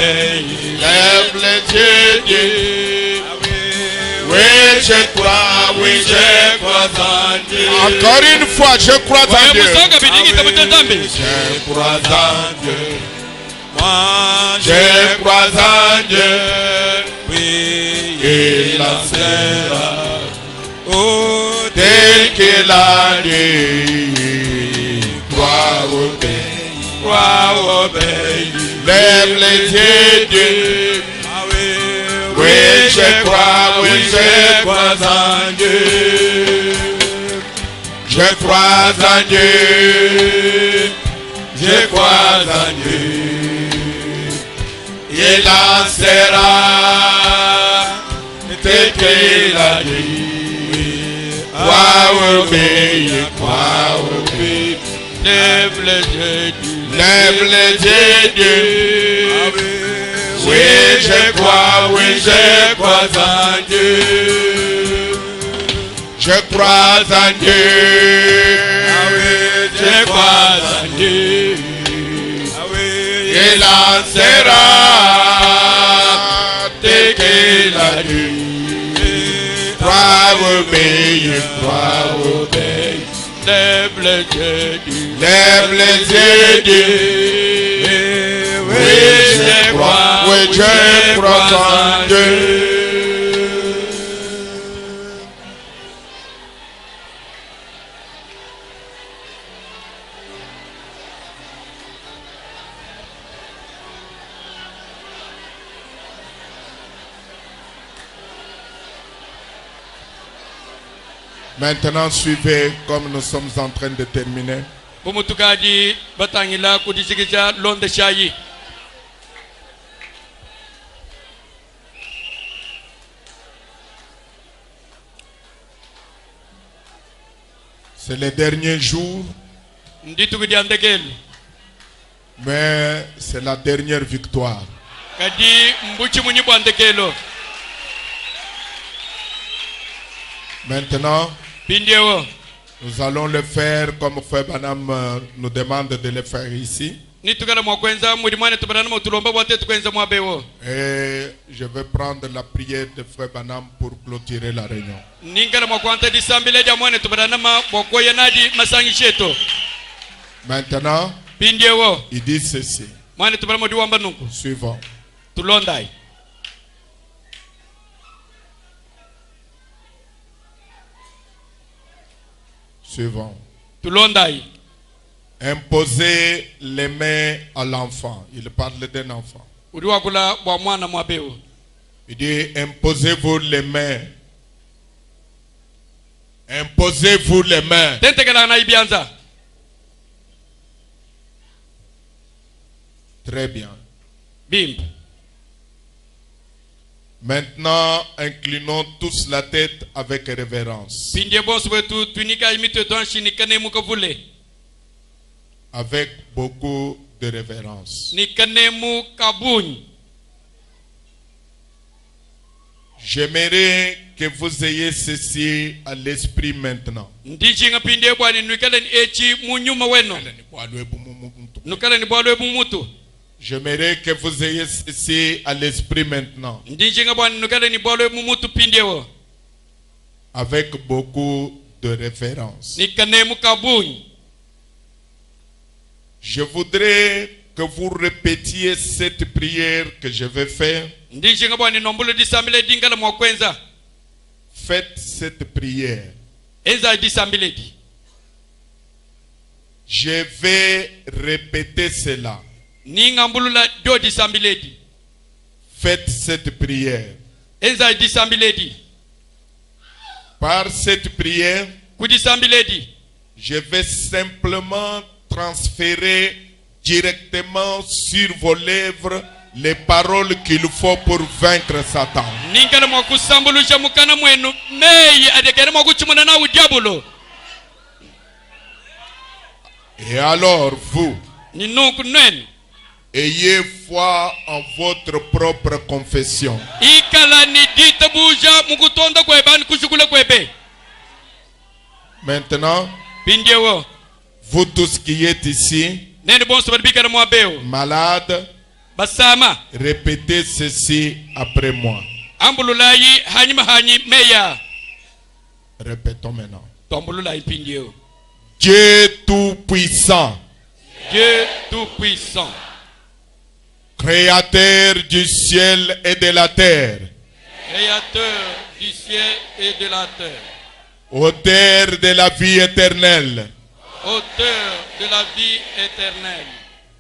Lève les yeux, Dieu. Oui, je crois en Dieu. Encore une fois, je crois en Dieu. Je crois en Dieu. Moi, je crois en Dieu. Oui, il en sera. Oh, tel qu'il a dit. Crois au pays. Lève les yeux, Dieu. Oui, je crois en Dieu. Je crois en Dieu. Je crois en Dieu. Il en sera tel qu'il a dit. Crois au pays, crois au pays. Lève les yeux, Dieu. Oui, je crois en Dieu. Je crois en Dieu. Je crois en Dieu. Il en sera tel qu'il a dit. Crois au pays. Lève les yeux, Dieu. Oui, je crois en Dieu. Maintenant, suivez comme nous sommes en train de terminer. C'est les derniers jours, mais c'est la dernière victoire. Maintenant, nous allons le faire comme Frère Branham nous demande de le faire ici. Et je vais prendre la prière de Frère Branham pour clôturer la réunion. Maintenant, il dit ceci. Suivant. Suivant. Imposer les mains à l'enfant. Il parle d'un enfant. Il dit imposez-vous les mains. Imposez-vous les mains. Très bien. Maintenant, inclinons tous la tête avec révérence. Avec beaucoup de révérence. J'aimerais que vous ayez ceci à l'esprit maintenant. J'aimerais que vous ayez ceci à l'esprit maintenant. Avec beaucoup de référence. Je voudrais que vous répétiez cette prière que je vais faire. Faites cette prière. Je vais répéter cela. Faites cette prière. Par cette prière, je vais simplement transférer directement sur vos lèvres les paroles qu'il faut pour vaincre Satan. Et alors vous, ayez foi en votre propre confession. Maintenant, vous tous qui êtes ici, malades, Répétez ceci après moi. Répétons maintenant. Dieu tout-puissant. Dieu tout-puissant. Créateur du ciel et de la terre. Créateur du ciel et de la terre. Auteur de la vie éternelle. Auteur de la vie éternelle.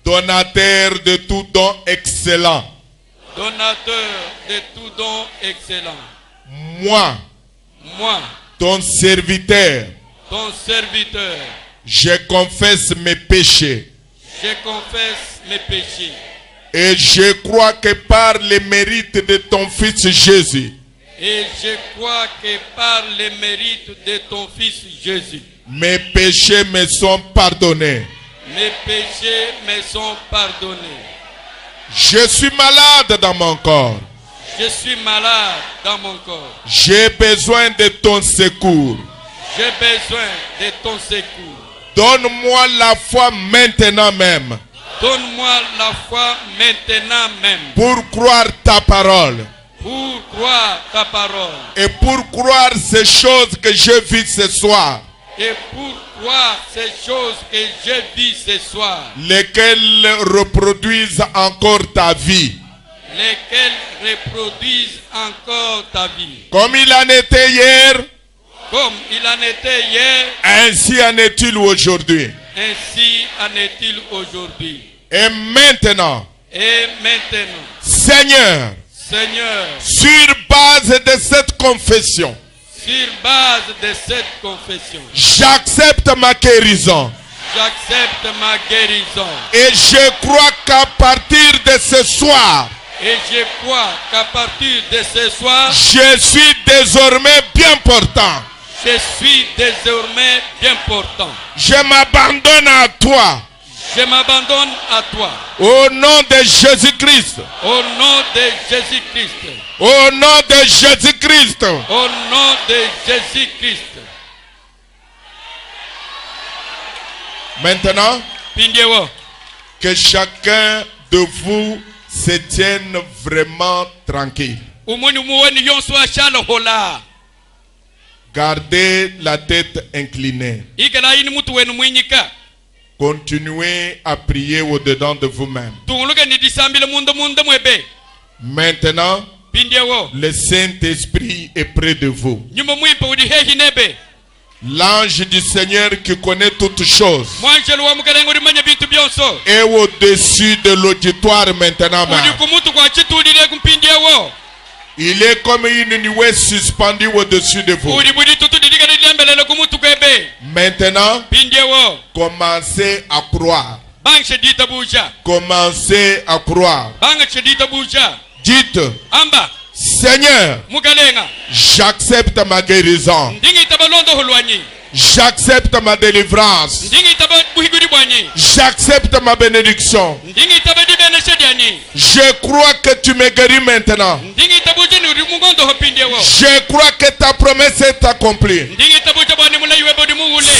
Donateur de tout don excellent. Donateur de tout don excellent. Moi, ton serviteur. Ton serviteur. Je confesse mes péchés. Je confesse mes péchés. Et je crois que par les mérites de ton Fils Jésus. Et je crois que par les mérites de ton Fils Jésus. Mes péchés me sont pardonnés. Mes péchés me sont pardonnés. Je suis malade dans mon corps. Je suis malade dans mon corps. J'ai besoin de ton secours. J'ai besoin de ton secours. Donne-moi la foi maintenant même. Donne-moi la foi maintenant même. Pour croire ta parole. Pour croire ta parole. Et pour croire ces choses que je vis ce soir. Et pour croire ces choses que j'ai vues ce soir. Lesquelles reproduisent encore ta vie. Lesquelles reproduisent encore ta vie. Comme il en était hier. Comme il en était hier. Ainsi en est-il aujourd'hui. Ainsi en est-il aujourd'hui. Et maintenant. Et maintenant. Seigneur. Seigneur. Sur base de cette confession. Sur base de cette confession. J'accepte ma guérison. J'accepte ma guérison. Et je crois qu'à partir de ce soir. Et je crois qu'à partir de ce soir. Je suis désormais bien portant. Je suis désormais bien portant. Je m'abandonne à toi. Je m'abandonne à toi. Au nom de Jésus-Christ. Au nom de Jésus-Christ. Au nom de Jésus-Christ. Au nom de Jésus-Christ. Maintenant, que chacun de vous se tienne vraiment tranquille. Gardez la tête inclinée. Continuez à prier au-dedans de vous-même. Maintenant, le Saint-Esprit est près de vous. L'ange du Seigneur qui connaît toutes choses est au-dessus de l'auditoire maintenant même. Il est comme une nuée suspendue au-dessus de vous. Maintenant, commencez à croire. Commencez à croire. Dites, Seigneur, j'accepte ma guérison. J'accepte ma délivrance. J'accepte ma bénédiction. Je crois que tu me guéris maintenant. Je crois que ta promesse est accomplie.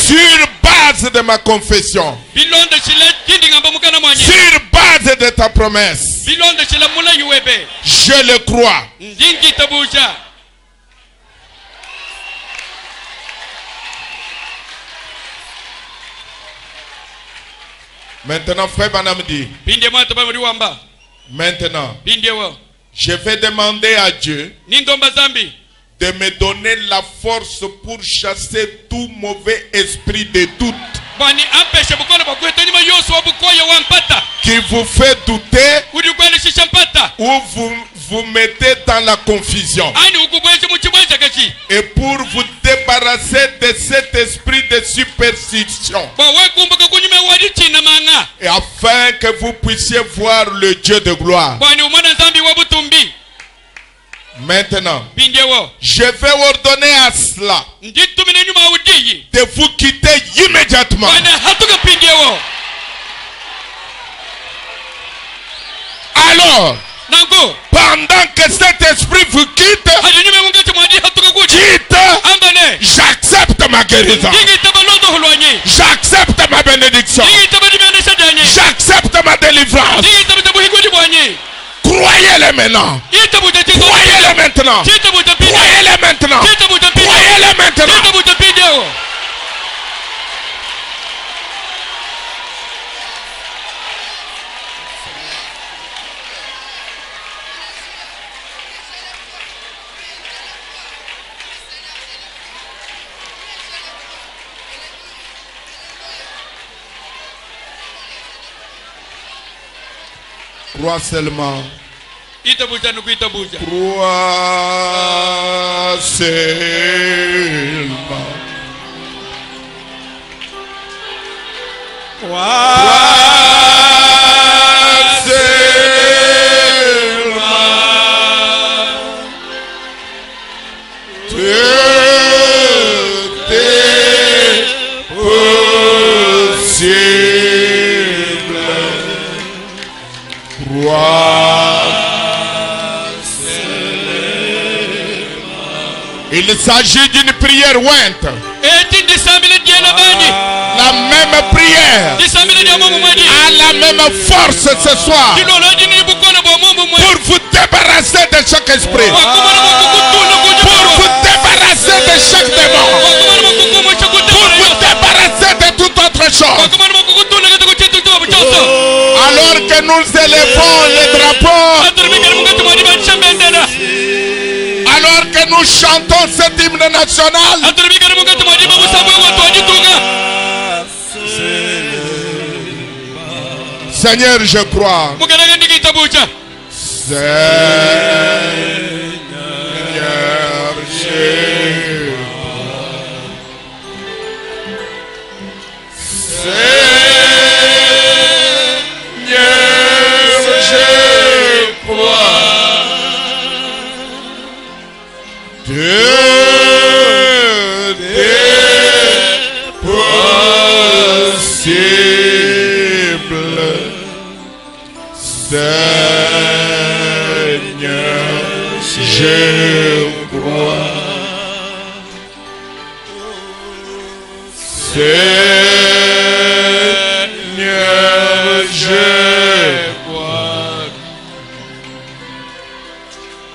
Sur base de ma confession. Sur base de ta promesse. Je le crois. Maintenant, frère Branham dit. Maintenant, je vais demander à Dieu de me donner la force pour chasser tout mauvais esprit de doute qui vous fait douter ou vous mettez dans la confusion. Et pour vous débarrasser de cet esprit de superstition. Et afin que vous puissiez voir le Dieu de gloire. Maintenant, je vais ordonner à cela de vous quitter immédiatement. Alors, pendant que cet esprit vous quitte, dites, j'accepte ma guérison. J'accepte ma bénédiction. J'accepte ma délivrance. maintenant. Croyez-le maintenant. Croyez-le maintenant. Croyez-le maintenant. Crois seulement. Crois seulement. Crois seulement. Tout est possible. Il s'agit d'une prière ointe. La même prière a la même force ce soir pour vous débarrasser de chaque esprit, pour vous débarrasser de chaque démon, pour vous débarrasser de toute autre chose. Alors que nous élevons les drapeaux, alors que nous chantons cet hymne national, Seigneur, je crois. Seigneur, je crois. Tout est possible, Seigneur, je crois. Seigneur, je crois.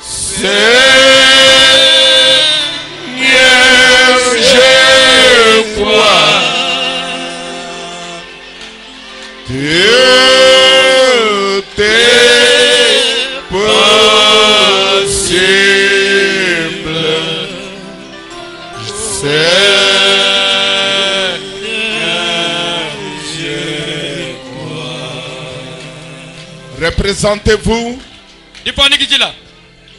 Seigneur, je crois. Tout est possible. Seigneur, je crois. Représentez-vous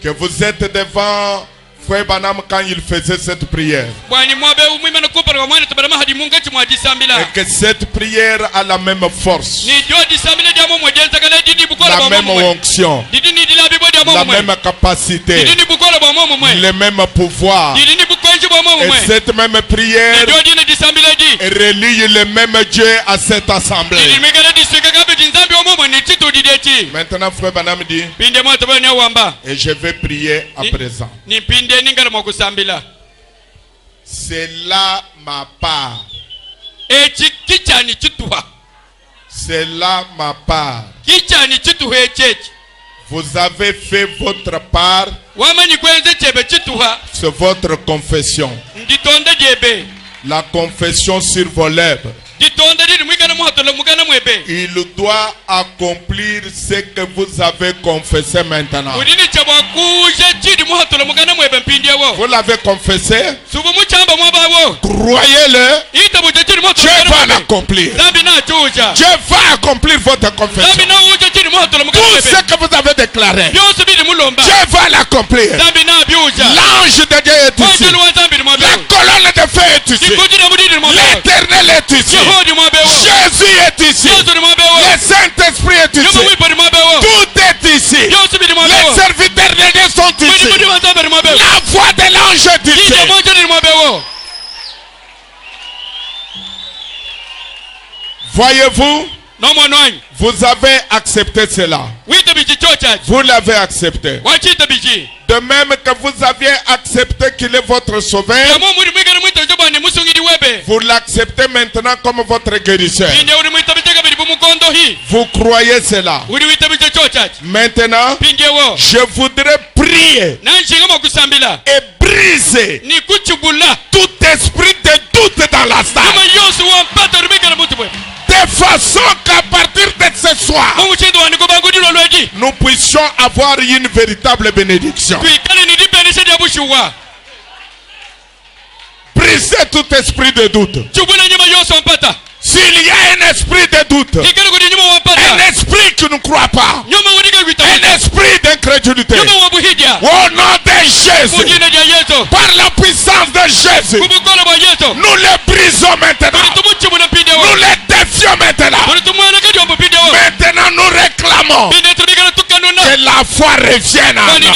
que vous êtes devant Frère Branham quand il faisait cette prière. Et que cette prière a la même force, la même onction, la même capacité, le même pouvoir. Et cette même prière relie le même Dieu à cette assemblée. Maintenant, Frère Branham dit, et je vais prier à présent. C'est là ma part. C'est là ma part. Vous avez fait votre part. C'est votre confession. La confession sur vos lèvres. Il doit accomplir ce que vous avez confessé maintenant. Vous l'avez confessé. Croyez-le. Dieu va l'accomplir. Dieu va accomplir votre confession. Tout ce que vous avez déclaré, Dieu va l'accomplir. L'ange de Dieu est ici. La colonne de feu est ici. L'Éternel est ici. Jésus est ici. Le Saint-Esprit est ici. Tout est ici. Les serviteurs de Dieu sont ici. La voix de l'ange est ici. Voyez-vous, vous avez accepté cela. Vous l'avez accepté. De même que vous aviez accepté qu'il est votre sauveur, vous l'acceptez maintenant comme votre guérisseur. Vous croyez cela. Maintenant, je voudrais prier et briser tout esprit de doute dans la salle. De façon qu'à partir de ce soir, nous puissions avoir une véritable bénédiction. Briser tout esprit de doute. S'il y a un esprit de doute, un esprit qui ne croit pas, un esprit d'incrédulité, au nom de Jésus, par la puissance de Jésus, nous les brisons maintenant. Nous les défions maintenant. Maintenant nous réclamons que la foi revienne à nous.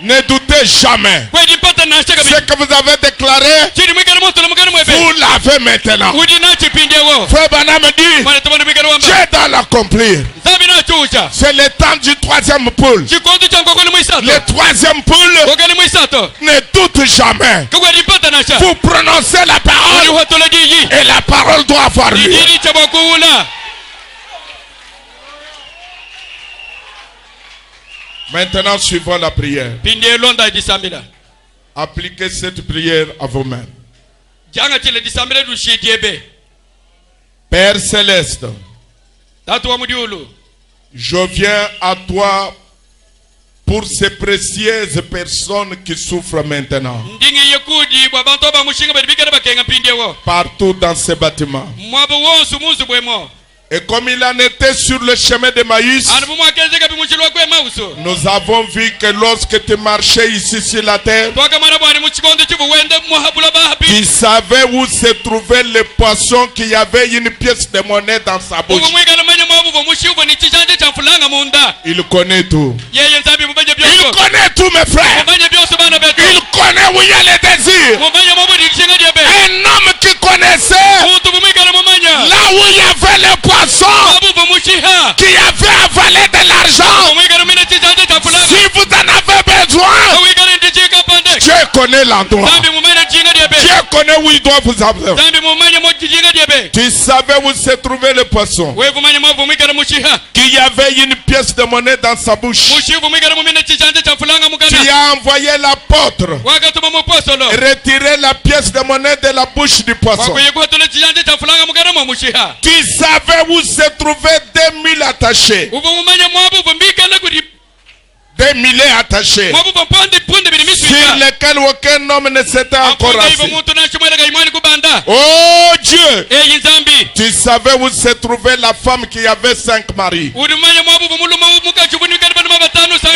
Ne doutez jamais. Ce que vous avez déclaré, vous l'avez maintenant. Frère Branham dit, Dieu doit l'accomplir. C'est le temps du troisième poule. Le troisième poule ne doute jamais. Vous prononcez la parole et la parole doit avoir lieu. Maintenant, suivons la prière. Appliquez cette prière à vous-même. Père Céleste, je viens à toi pour ces précieuses personnes qui souffrent maintenant. Partout dans ces bâtiments. Et comme il en était sur le chemin de Maïs, nous avons vu que lorsque tu marchais ici sur la terre, tu savais où se trouvait le poisson qui avait une pièce de monnaie dans sa bouche. Il connaît tout. Il connaît tout, mes frères. Il connaît où il y a les désirs. Un homme qui connaissait là où il y avait le poisson qui avait avalé de l'argent. Si vous en avez besoin, Dieu connaît l'endroit. Dieu connaît où il doit vous avoir. Tu savais où se trouvait le poisson qui avait une pièce de monnaie dans sa bouche. Tu as envoyé l'apôtre retirer la pièce de monnaie de la bouche du poisson. Tu savais où se trouvaient 2000 attachés. 2 milliers attachés sur lesquels aucun homme ne s'était encore assis. Oh Dieu, tu savais où se trouvait la femme qui avait 5 maris.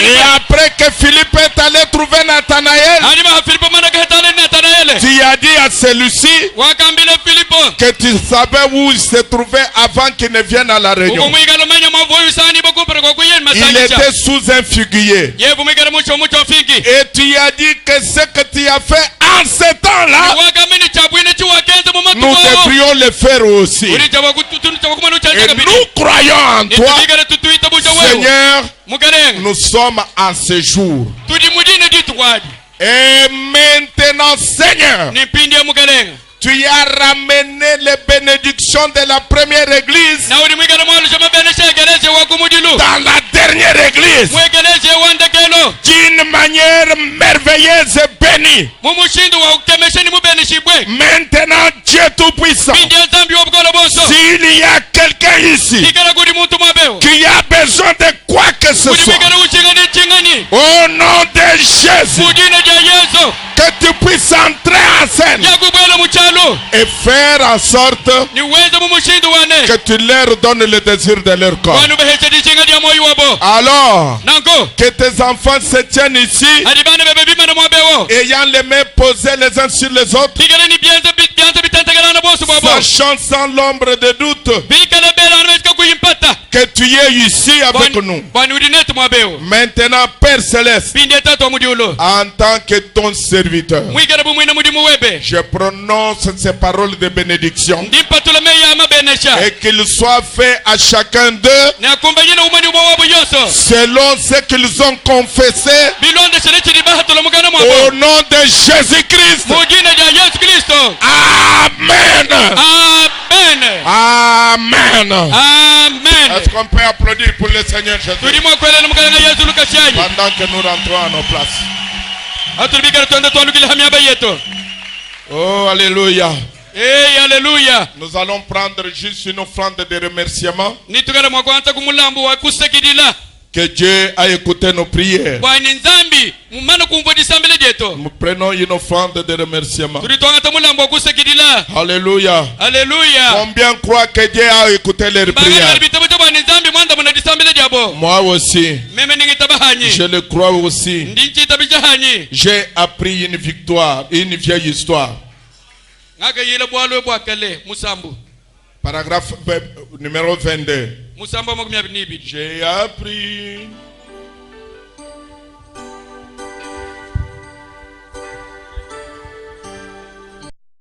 Et après que Philippe est allé trouver Nathanaël, tu as dit à celui-ci que tu savais où il se trouvait avant qu'il ne vienne à la réunion. Il était sous un figuier. Et tu as dit que ce que tu as fait en ce temps-là, nous devrions le faire aussi. Et nous croyons en toi, Seigneur. Nous sommes en ce jour. Et maintenant, Seigneur, tu as ramené les bénédictions de la première église dans la dernière église d'une manière merveilleuse et bénie. Maintenant, Dieu Tout-Puissant, s'il y a quelqu'un ici qui a besoin de quoi que ce soit, au nom de Jésus, que tu puisses entrer en scène et faire en sorte que tu leur donnes le désir de leur corps. Alors que tes enfants se tiennent ici, ayant les mains posées les uns sur les autres, sachant sans l'ombre de doute que tu es ici avec nous. Maintenant, Père Céleste, en tant que ton serviteur, je prononce ces paroles de bénédiction et qu'il soit fait à chacun d'eux selon ce qu'ils ont confessé au nom de Jésus-Christ. Amen. Amen. Amen. Amen. Amen. Est-ce qu'on peut applaudir pour le Seigneur Jésus? Pendant que nous rentrons à nos places. Oh, alléluia. Hey, alléluia. Nous allons prendre juste une offrande de remerciement. Que Dieu a écouté nos prières. Nous prenons une offrande de remerciement. Alléluia. Alléluia. Combien croient que Dieu a écouté leurs prières? Moi aussi. Je le crois aussi. J'ai appris une victoire, une vieille histoire. Paragraphe numéro 22. J'ai appris